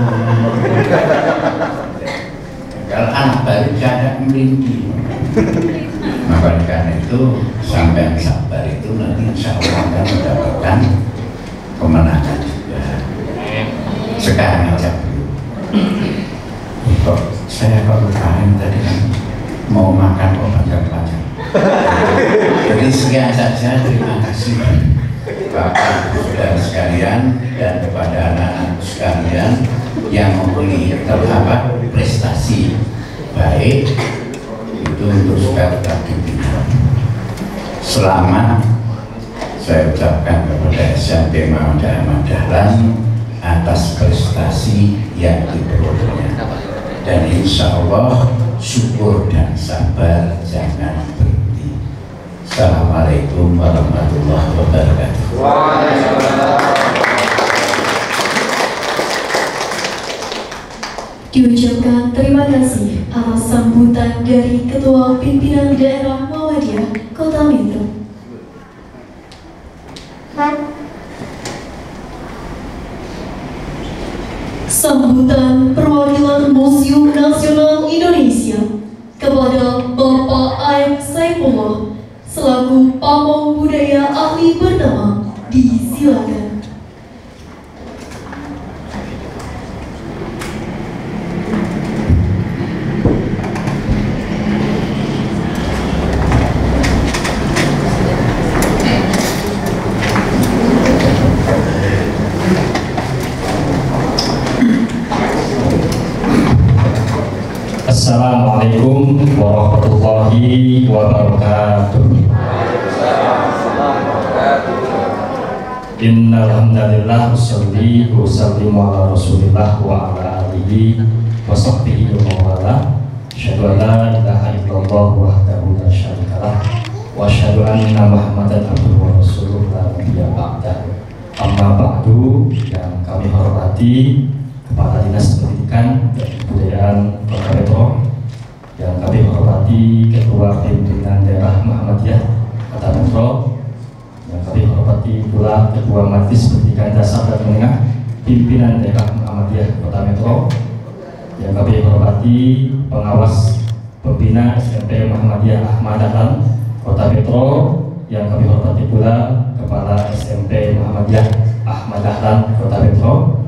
Kalau anak baru jarak melingki. Maka karena itu sampai sabar itu nanti insya Allah akan mendapatkan kemenangan juga. Sekarang aja kok saya lupain tadi kan mau makan kok panjang-panjang. Jadi sekian saja, terima kasih Bapak Saudara sekalian dan kepada anak-anak sekalian yang mempunyai prestasi baik itu untuk saudara pimpinan. Selamat saya ucapkan kepada SMP Ahmad Dahlan atas prestasi yang diperolehnya, dan insya Allah syukur dan sabar jangan berhenti. Assalamualaikum warahmatullahi wabarakatuh. Diucapkan terima kasih atas sambutan dari Ketua Pimpinan Daerah Muhammadiyah Kota Metro. Sambutan perwakilan Museum Nasional Indonesia kepada Bapak Aib Saifullah selaku pamong budaya ahli bernama, disilakan. Assalamualaikum warahmatullahi wabarakatuh. Innal hamdalillah usolli wa usallimu ala Rasulillah wa ala alihi wa sahbihi wa wala. Asyhadu an la ilaha illallah wahdahu la syarikalah wa asyhadu anna Muhammadan abduhu wa rasuluhu la nabiyya ba'dah. Amma ba'du, yang kami hormati Kepala Dinas Pendidikan dan Kebudayaan Kota Metro, yang kami hormati Ketua Pimpinan Daerah Muhammadiyah Kota Metro, yang kami hormati pula Ketua Majelis Pendidikan Dasar dan Menengah Pimpinan Daerah Muhammadiyah Kota Metro, yang kami hormati pengawas pembina SMP Muhammadiyah Ahmad Dahlan Kota Metro, yang kami hormati pula Kepala SMP Muhammadiyah Ahmad Dahlan Kota Metro,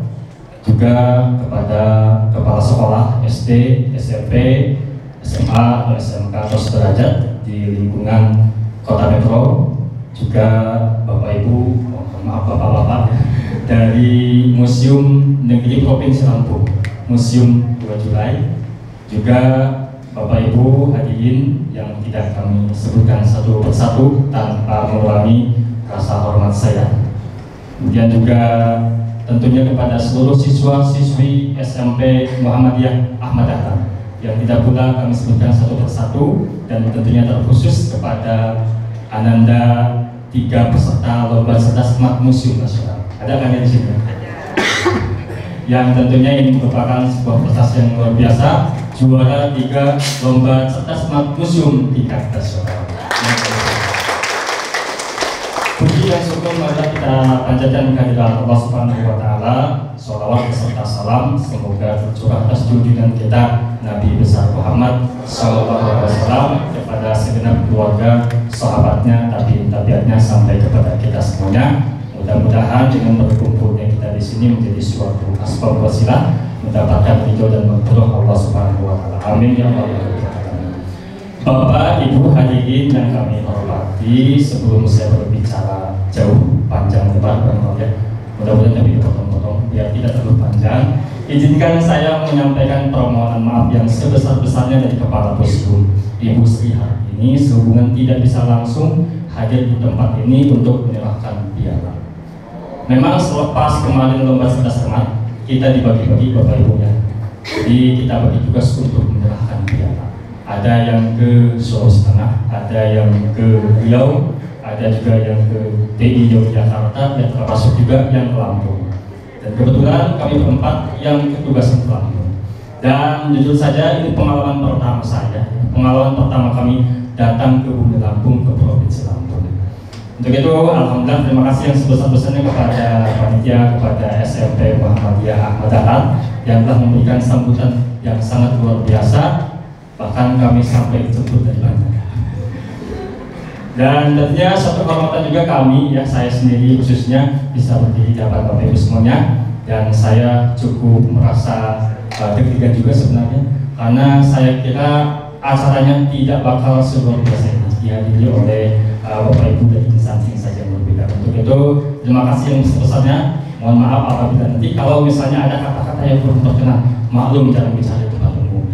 juga kepada kepala sekolah SD, SMP, SMA, dan SMK atau sederajat di lingkungan Kota Metro, juga Bapak Ibu, maaf Bapak-Bapak dari Museum Negeri Provinsi Lampung, Museum 2 Julai, juga Bapak Ibu hadirin yang tidak kami sebutkan satu persatu tanpa mengurangi rasa hormat saya. Kemudian juga tentunya kepada seluruh siswa-siswi SMP Muhammadiyah Ahmad Dahlan yang tidak pula kami sebutkan satu persatu, dan tentunya terkhusus kepada Ananda 3 peserta lomba cerdas smart museum nasional. Ada kan yang di sini? yang tentunya ini merupakan sebuah prestasi yang luar biasa, juara 3 lomba cerdas smart museum tingkat nasional. Puji dan syukur marilah kita panjatkan kehadirat Allah Subhanahu wa Ta'ala. Sholawat beserta salam semoga tercurah atas junjungan kita Nabi besar Muhammad Sallallahu Alaihi Wasallam kepada segenap keluarga, sahabatnya, tabi'atnya sampai kepada kita semuanya. Mudah-mudahan dengan berkumpulnya kita di sini menjadi suatu asbab wasilah mendapatkan ridho dan maghfirah Allah Subhanahu wa Ta'ala. Amin ya Allah. Bapak, Ibu hadirin yang kami hormati, sebelum saya berbicara jauh panjang lebar, mudah-mudahan kami potong-potong biar tidak terlalu panjang. Izinkan saya menyampaikan permohonan maaf yang sebesar-besarnya dari Kepala Museum Ibu Sri hari ini sehubungan tidak bisa langsung hadir di tempat ini untuk menyerahkan piala. Memang selepas kemarin lomba cerdas cermat kita dibagi-bagi Bapak Ibu ya. Jadi kita bagi tugas untuk menyerahkan piala. Ada yang ke Sulawesi Tengah, ada yang ke Riau, ada juga yang ke TI Yogyakarta, dan termasuk juga yang ke Lampung. Dan kebetulan kami berempat yang ketugasan ke Lampung. Dan jujur saja ini pengalaman pertama saya, pengalaman pertama kami datang ke Bumi Lampung, ke Provinsi Lampung. Untuk itu, alhamdulillah terima kasih yang sebesar-besarnya kepada panitia, kepada SMP Muhammadiyah Ahmad Dahlan yang telah memberikan sambutan yang sangat luar biasa. Bahkan kami sampai dijemput dari bandara. Dan tentunya satu kehormatan juga kami ya, saya sendiri khususnya bisa berdiri di hadapan Bapak Ibu semuanya, dan saya cukup merasa deg-degan juga sebenarnya karena saya kira acaranya tidak bakal seluar biasa ini dihadiri oleh Bapak Ibu dari instansi saja yang berbeda. Untuk itu terima kasih yang sebesarnya. Mohon maaf apabila nanti kalau misalnya ada kata-kata yang belum terkenal, maklum jangan bicara di tempat umum.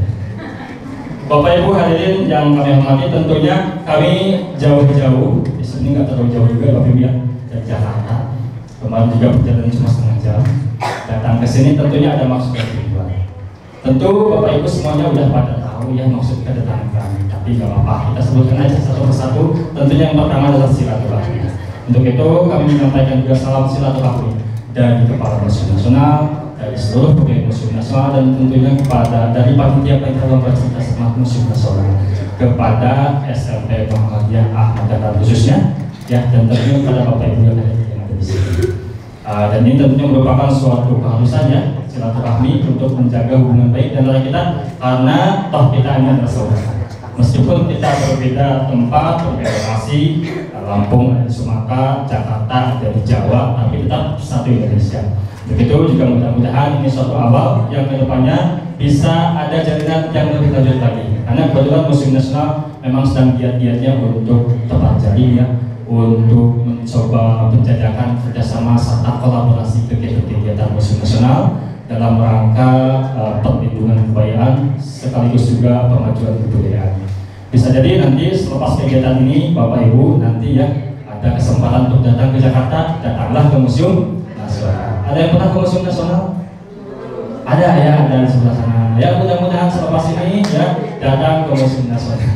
Bapak Ibu hadirin yang kami hormati, tentunya kami jauh-jauh di sini, nggak terlalu jauh juga Bapak Ibu ya, dari Jakarta. Kemarin juga perjalanan cuma setengah jam. Datang ke sini tentunya ada maksud dan tujuan. Tentu Bapak Ibu semuanya udah pada tahu ya maksud kedatangan kami, tapi nggak apa-apa, kita sebutkan aja satu persatu. Tentunya yang pertama adalah silaturahmi. Untuk itu kami menyampaikan juga salam silaturahmi dari Kepala Museum Nasional, dari seluruh pegawai Museum Nasional, dan tentunya kepada dari panitia lomba cerdas cermat Museum Nasional, kepada SMP Muhammadiyah Ahmad Dahlan khususnya ya, dan tentunya kepada Bapak Ibu yang ada di sini. Dan ini tentunya merupakan suatu keharusan ya, silaturahmi untuk menjaga hubungan baik dan antara kita, karena toh kita hanya adalah saudara. Meskipun kita berbeda tempat, berbeda lokasi, Lampung ada di Sumatera, Jakarta ada di Jawa, tapi tetap satu Indonesia. Begitu juga mudah-mudahan ini suatu awal yang kedepannya bisa ada jalinan yang lebih lanjut lagi. Karena kebetulan Museum Nasional memang sedang giat-giatnya untuk terpelajari ya, untuk mencoba penjajakan kerjasama serta kolaborasi kegiatan Museum Nasional dalam rangka perlindungan kebudayaan sekaligus juga pemajuan kebudayaan. Bisa jadi nanti selepas kegiatan ini Bapak Ibu nanti ya ada kesempatan untuk datang ke Jakarta, datanglah ke Museum Nasional. Ada yang pernah ke Museum Nasional? Ada ya, ada di sebelah sana. Ya mudah-mudahan selepas ini ya datang ke Museum Nasional.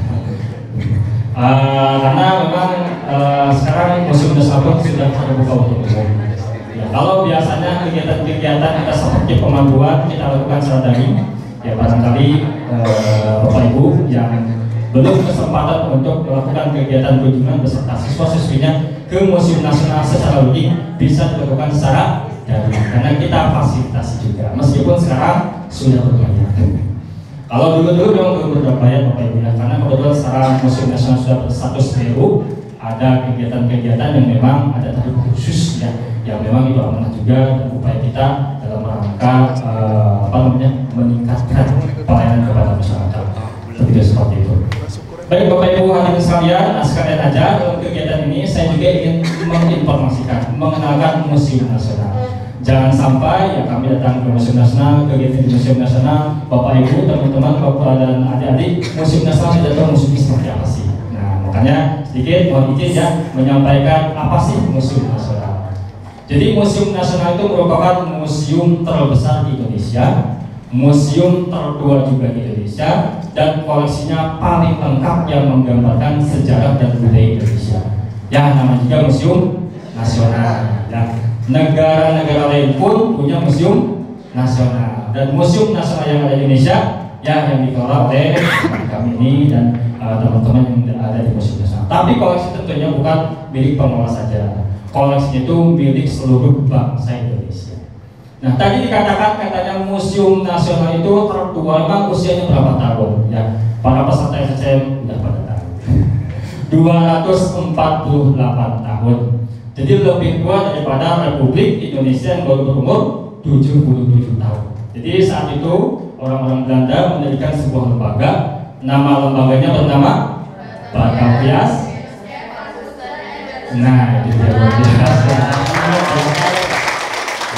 Karena memang sekarang Museum Nasional pun sudah terbuka untuk umum. Ya, kalau biasanya kegiatan-kegiatan kita seperti pemanduan kita lakukan secara daring, ya barangkali Bapak Ibu yang belum kesempatan untuk melakukan kegiatan kunjungan beserta siswa-siswinya ke Museum Nasional secara rutin bisa dilakukan secara daring karena kita fasilitasi juga, meskipun sekarang sudah berbayar. Kalau dulu-dulu memang belum berbayar Bapak Ibu ya, karena kebetulan sekarang Museum Nasional sudah berstatus PU, ada kegiatan-kegiatan yang memang ada tarif khusus ya, yang memang itu amanah juga dan upaya kita dalam rangka meningkatkan pelayanan kepada masyarakat. Begitu seperti itu. Baik Bapak Ibu hadirin sekalian, sekalian aja dalam kegiatan ini saya juga ingin menginformasikan, mengenalkan Museum Nasional. Jangan sampai ya kami datang ke Museum Nasional, kegiatan di Museum Nasional, Bapak Ibu, teman-teman, Bapak dan adik-adik, Museum Nasional tidak tahu museum seperti apa sih. Nah makanya sedikit mohon izin ya menyampaikan apa sih Museum Nasional. Jadi Museum Nasional itu merupakan museum terbesar di Indonesia, museum tertua juga di Indonesia, dan koleksinya paling lengkap yang menggambarkan sejarah dan budaya Indonesia. Ya, namanya juga Museum Nasional. Ya. Negara-negara lain pun punya museum Nasional. Dan Museum Nasional yang ada di Indonesia ya yang dikelola oleh kami ini dan teman-teman yang ada di Museum Nasional. Tapi koleksi tentunya bukan milik pengelola saja. Koleksinya itu milik seluruh bangsa Indonesia. Nah, tadi dikatakan katanya Museum Nasional itu tertua, memang usianya berapa tahun? Ya, para peserta SSM sudah pada tahu. 248 tahun. Jadi lebih tua daripada Republik Indonesia yang baru berumur 77 tahun. Jadi saat itu orang-orang Belanda mendirikan sebuah lembaga. Nama lembaganya bernama Batavia. Nah, itu dia luar biasa.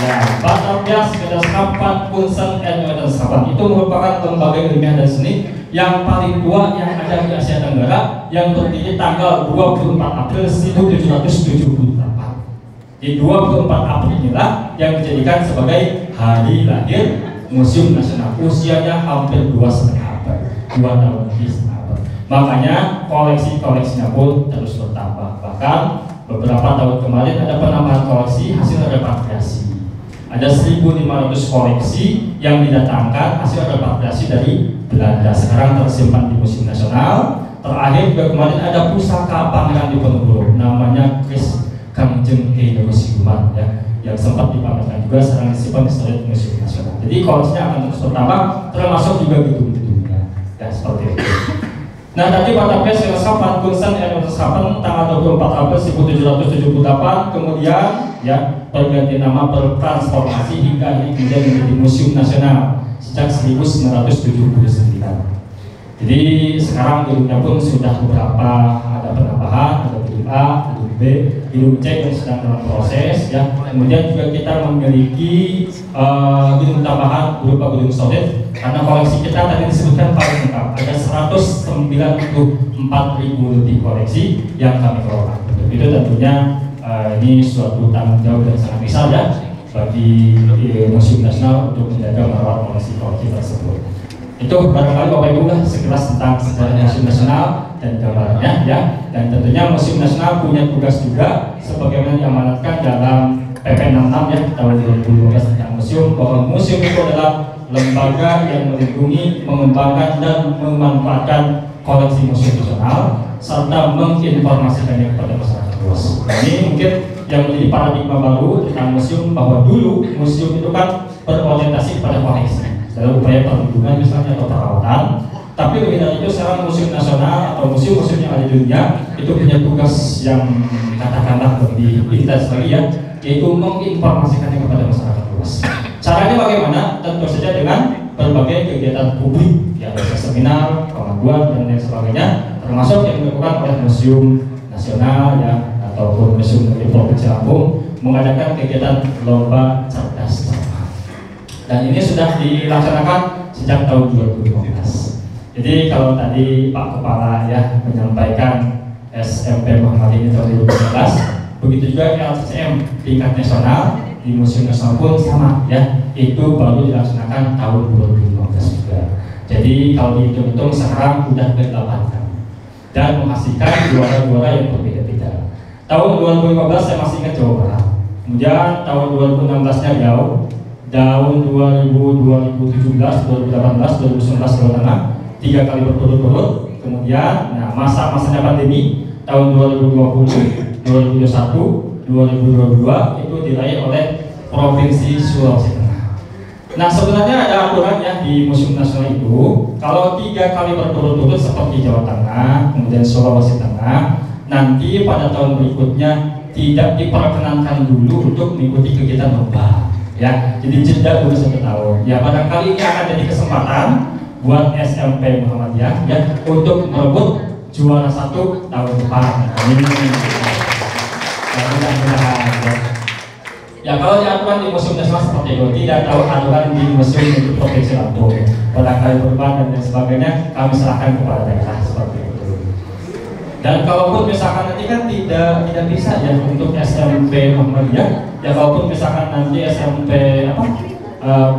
Ya, Batavia Wetenschappen Kunsten en Wetenschappen itu merupakan lembaga ilmiah dan seni yang paling tua yang ada di Asia Tenggara, yang berdiri tanggal 24 April 1778. Di 24 April inilah yang dijadikan sebagai hari lahir Museum Nasional. Usianya hampir 2,5 abad, 2 tahun lebih setengah abad. Makanya koleksi-koleksinya pun terus bertambah. Bahkan beberapa tahun kemarin ada penambahan koleksi hasil repatriasi. Ada 1.500 koleksi yang didatangkan hasil repatriasi dari Belanda. Sekarang tersimpan di Museum Nasional. Terakhir juga kemarin ada pusaka Pangeran Diponegoro, namanya Kris Kangjeng Museum ya, yang sempat dipamerkan juga, sekarang disimpan di Museum Nasional. Jadi koleksinya akan terus bertambah, termasuk juga gedung-gedungnya ya, seperti itu. Nah, tadi Batavia Wetenschappen Kunsten en Wetenschappen tanggal 24 April 1778, kemudian ya berganti nama, bertransformasi hingga ini kemudian menjadi Museum Nasional sejak 1979. Jadi sekarang gedungnya pun sudah beberapa ada penambahan, ada gedung A, gedung B, gedung C yang sedang dalam proses ya. Kemudian juga kita memiliki gedung tambahan berupa gedung solid, karena koleksi kita tadi disebutkan paling lengkap, ada 194.000 lebih koleksi yang kami kelola. Untuk itu tentunya ini suatu tanggung jawab yang sangat besar ya bagi Museum Nasional untuk menjaga merawat koleksi-koleksi tersebut. Itu barangkali Bapak Ibu lah sekilas tentang sejarah Museum Nasional dan gambarnya ya. Dan tentunya Museum Nasional punya tugas juga sebagaimana diamanatkan dalam PP 66 ya tahun 2012 tentang museum, bahwa museum itu adalah lembaga yang melindungi, mengembangkan dan memanfaatkan koleksi museum nasional serta menginformasikannya kepada masyarakat luas. Ini mungkin yang menjadi paradigma baru tentang museum, bahwa dulu museum itu kan berorientasi pada koleksi dalam upaya perlindungan misalnya atau perawatan. Tapi lebih dari itu sekarang Museum Nasional atau museum-museum yang ada di dunia itu punya tugas yang katakanlah lebih intens lagi ya, yaitu menginformasikannya kepada masyarakat luas. Caranya bagaimana? Tentu saja dengan berbagai kegiatan publik, ya, seminar, pengaduan dan lain sebagainya, termasuk yang dilakukan oleh Museum Nasional ya ataupun Museum dari Provinsi Lampung mengadakan kegiatan lomba cerdas cermat. Dan ini sudah dilaksanakan sejak tahun 2015. Jadi kalau tadi Pak Kepala ya menyampaikan SMP Muhammadiyah tahun 2015, begitu juga LCM tingkat nasional di Museum Nasional pun sama ya, itu baru dilaksanakan tahun 2015 juga. Jadi kalau dihitung-hitung sekarang sudah ke-8 kali dan menghasilkan juara-juara yang berbeda-beda. Tahun 2015 saya masih ingat Jawa Barat, kemudian tahun 2016-nya jauh, tahun 2017, 2018, 2019 Jawa Tengah, 3 kali berturut-turut. Kemudian nah masa-masanya pandemi tahun 2020, 2021, 2022 itu diraih oleh Provinsi Sulawesi Tengah. Nah sebenarnya ada aturan ya di Museum Nasional itu, kalau 3 kali berturut-turut seperti Jawa Tengah, kemudian Sulawesi Tengah, nanti pada tahun berikutnya tidak diperkenankan dulu untuk mengikuti kegiatan lomba ya, jadi jeda dulu 1 tahun ya. Barangkali ini akan jadi kesempatan buat SMP Muhammadiyah ya untuk merebut juara 1 tahun depan. Ya kalau di aturan di Museum Nasional seperti itu, tidak tahu aturan di Museum di Provinsi Lampung, barangkali berubah dan lain sebagainya, kami serahkan kepada daerah seperti itu. Dan kalaupun misalkan nanti kan tidak bisa ya untuk SMP Muhammadiyah, ya kalaupun misalkan nanti SMP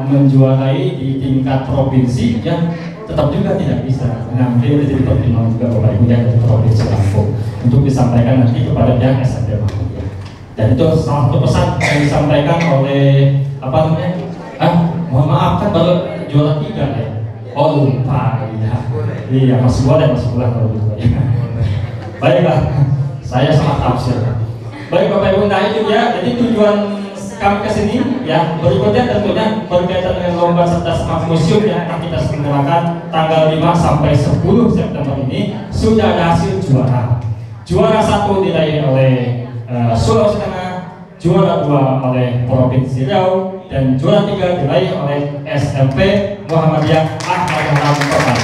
menjuarai di tingkat provinsi ya tetap juga tidak bisa. Nah mungkin itu jadi pertimbangan juga Bapak Ibu dari Provinsi Lampung untuk disampaikan nanti kepada pihak SMP Muhammadiyah. Dan itu salah satu pesan yang disampaikan oleh baru juara 3 ya. Oh lupa ya. Iya masih boleh kalau gitu ya. Baiklah, saya sangat tafsir. Baik Bapak Ibu, nah itu ya. Jadi tujuan kami ke sini ya, berikutnya tentunya berkaitan dengan lomba serta smart museum yang akan kita selenggarakan tanggal 5 sampai 10 September ini. Sudah ada hasil juara. Juara 1 diraih oleh Sulawesi Tengah, juara 2 oleh Provinsi Riau, dan juara 3 diraih oleh SMP Muhammadiyah Ahmad Dahlan.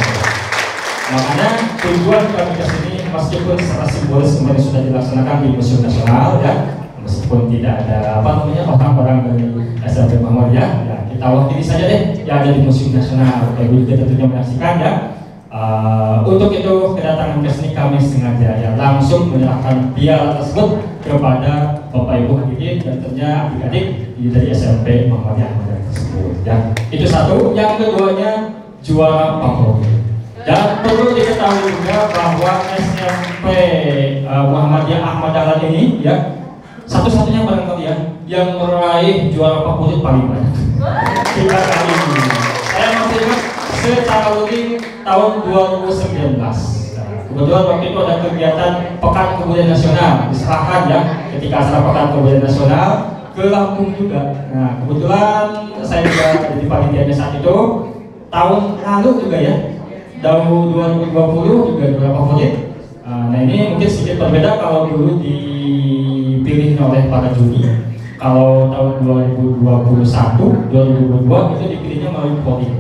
Makanya tujuan kami ke sini meskipun secara simbolis kemarin sudah dilaksanakan di Museum Nasional ya, meskipun tidak ada orang-orang dari SMP Muhammadiyah ya, kita wakili saja deh yang ada di Museum Nasional. Ibu juga tentunya menyaksikan ya. Untuk itu kedatangan ke sini kami sengaja ya langsung menyerahkan piala tersebut kepada Bapak Ibu hadirin dan tentunya adik-adik dari SMP Muhammadiyah tersebut ya. Itu satu. Yang keduanya juara favorit. Dan perlu diketahui juga bahwa SMP Muhammadiyah Ahmad Dahlan ini ya satu-satunya barangkali ya yang meraih juara favorit paling banyak 3 kali ini. Saya masih ingat secara rutin tahun 2019. Kebetulan waktu itu ada kegiatan Pekan Kebudayaan Nasional diserahkan ya ketika acara Pekan Kebudayaan Nasional ke Lampung juga. Nah kebetulan saya juga ada di panitianya saat itu. Tahun lalu juga ya, tahun 2020 juga juara favorit. Nah ini mungkin sedikit berbeda kalau dulu dipilih oleh para juri. Kalau tahun 2021, 2022 itu dipilihnya melalui voting.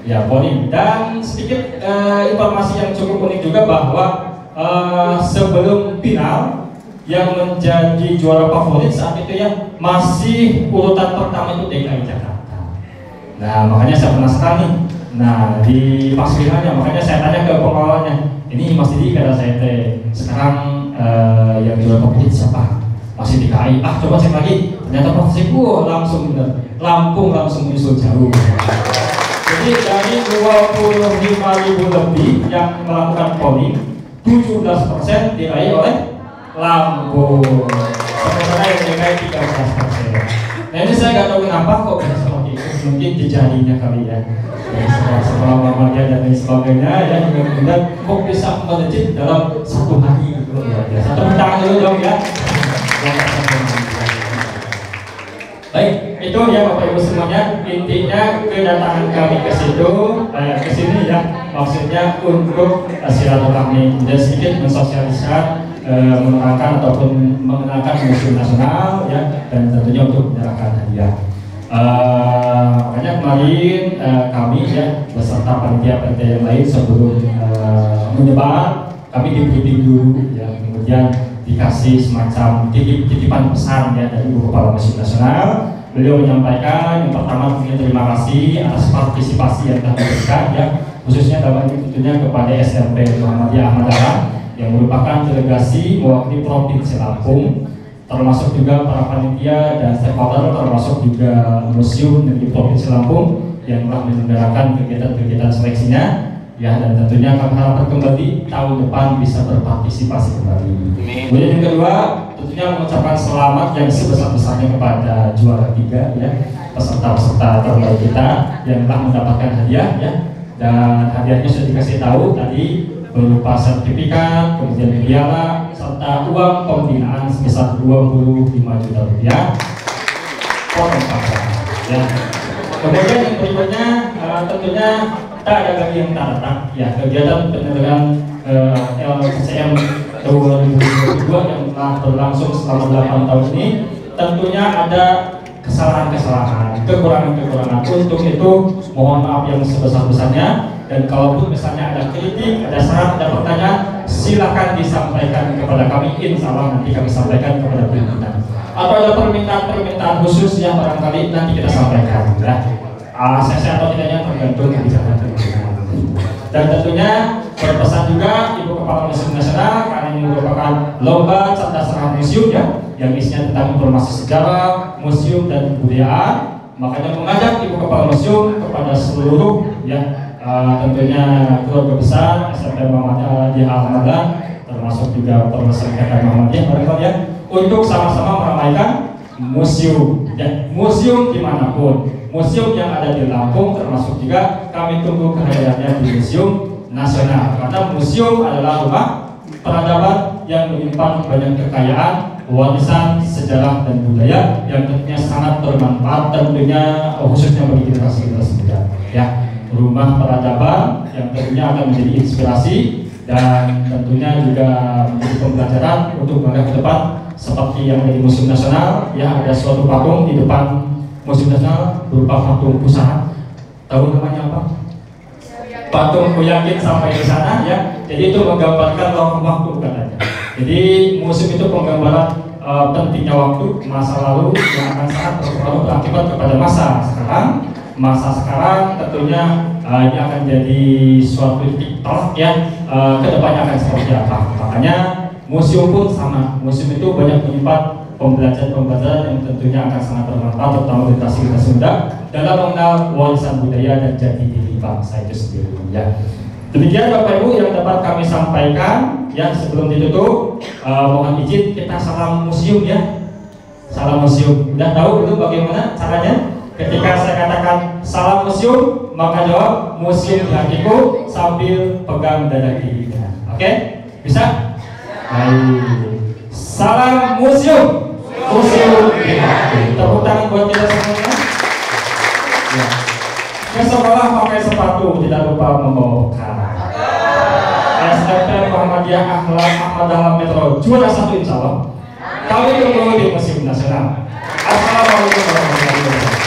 Ya voting. Dan sedikit informasi yang cukup unik juga bahwa sebelum final yang menjadi juara favorit saat itu ya masih urutan pertama itu DKI Jakarta. Nah makanya saya penasaran nih. Nah di pas finalnya makanya saya tanya ke pengelolanya, ini Mas Didi kata saya sekarang yang juara favorit siapa? Masih DKI. Coba cek lagi. Ternyata provinsi langsung bener. Lampung langsung nyusul jauh. Jadi dari 25.000 lebih yang melakukan polling, 17% diraih oleh Lampung. Sementara yang DKI 13%. Nah ini saya nggak tahu kenapa kok bisa seperti itu. Mungkin jejadinya kali ya. Sekolah Muhammadiyah dan lain sebagainya ya, mudah-mudahan kok bisa melejit dalam 1 hari gitu ya. Satu tangan dulu dong ya. Baik, itu ya Bapak Ibu semuanya, intinya kedatangan kami ke sini ya, maksudnya untuk silaturahmi dan sedikit mensosialisasikan, menerangkan ataupun mengenalkan Museum Nasional ya, dan tentunya untuk menyerahkan hadiah. Makanya kemarin kami ya beserta panitia-panitia yang lain sebelum menyebar, kami di briefing dulu ya, kemudian dikasih semacam titipan pesan ya dari Ibu Kepala Museum Nasional. Beliau menyampaikan yang pertama terima kasih atas partisipasi yang telah diberikan ya, khususnya dalam ini tentunya kepada SMP Muhammadiyah Ahmad Dahlan yang merupakan delegasi mewakili Provinsi Lampung, termasuk juga para panitia dan stakeholder, termasuk juga museum dari Provinsi Lampung yang telah menyelenggarakan kegiatan-kegiatan seleksinya ya, dan tentunya kami harapkan kembali tahun depan bisa berpartisipasi kembali. Kemudian yang kedua tentunya mengucapkan selamat yang sebesar-besarnya kepada juara 3 ya, peserta-peserta terbaik kita yang telah mendapatkan hadiah ya, dan hadiahnya sudah dikasih tahu tadi berupa sertifikat, kemudian piala serta uang pembinaan sebesar 25 juta rupiah. Ya. Kemudian yang berikutnya tentunya tak ada lagi yang tak datang ya, kegiatan penyelenggaraan LCM 2022 yang telah berlangsung selama 8 tahun ini tentunya ada kesalahan-kesalahan, kekurangan-kekurangan. Untuk itu mohon maaf yang sebesar-besarnya, dan kalaupun misalnya ada kritik, ada saran, ada pertanyaan, silakan disampaikan kepada kami. Insya Allah nanti kami sampaikan kepada pimpinan. Atau ada permintaan-permintaan khusus yang barangkali nanti kita sampaikan ya. ACC atau tidaknya tergantung kebijakan pimpinan. Dan tentunya berpesan juga Ibu Kepala Museum Nasional, karena ini merupakan lomba cerdas cermat museum ya, yang isinya tentang informasi sejarah, museum dan kebudayaan. Makanya mengajak Ibu Kepala Museum kepada seluruh ya, tentunya keluarga besar SMP Muhammadiyah Ahmad Dahlan, termasuk juga permasalahan Muhammadiyah barangkali ya, untuk sama-sama meramaikan museum Ya, museum dimanapun, museum yang ada di Lampung termasuk juga kami tunggu kehadirannya di Museum Nasional, karena museum adalah rumah peradaban yang menyimpan banyak kekayaan, warisan sejarah dan budaya yang tentunya sangat bermanfaat, tentunya khususnya bagi generasi muda. Ya, rumah peradaban yang tentunya akan menjadi inspirasi dan tentunya juga menjadi pembelajaran untuk bangga ke depan, seperti yang ada di Museum Nasional. Ya, ada suatu patung di depan Museum Nasional berupa patung pusat. Tahu namanya apa? Patung Kuyakin sampai di sana, ya. Jadi itu menggambarkan waktu katanya. Jadi museum itu penggambaran pentingnya waktu, masa lalu yang akan sangat berpengaruh berakibat kepada masa sekarang. Masa sekarang tentunya ini akan jadi suatu titik tolak, ya, kedepannya akan seperti apa. Makanya museum pun sama. Museum itu banyak menyimpan pembelajaran-pembelajaran yang tentunya akan sangat bermanfaat, terutama generasi muda dalam mengenal warisan budaya dan jati diri bangsa itu sendiri. Ya. Demikian Bapak Ibu yang dapat kami sampaikan. Ya, sebelum ditutup, mohon izin kita salam museum, ya. Salam museum. Udah tahu itu bagaimana caranya? Ketika saya katakan salam museum, maka jawab museum di hatiku sambil pegang dada kirinya. Oke? Bisa? Baik. Salam museum. Museum di hati. Tepuk tangan buat kita semuanya. Ya. Ke sekolah pakai sepatu, tidak lupa membawa bekal. SMP Muhammadiyah Akhlak Ahmad Dahlan Metro juara 1 insya Allah. Kami tunggu di Museum Nasional. Assalamualaikum warahmatullahi wabarakatuh.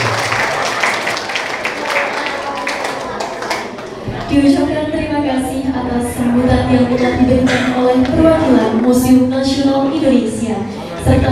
Diucapkan terima kasih atas sambutan yang telah diberikan oleh perwakilan Museum Nasional Indonesia serta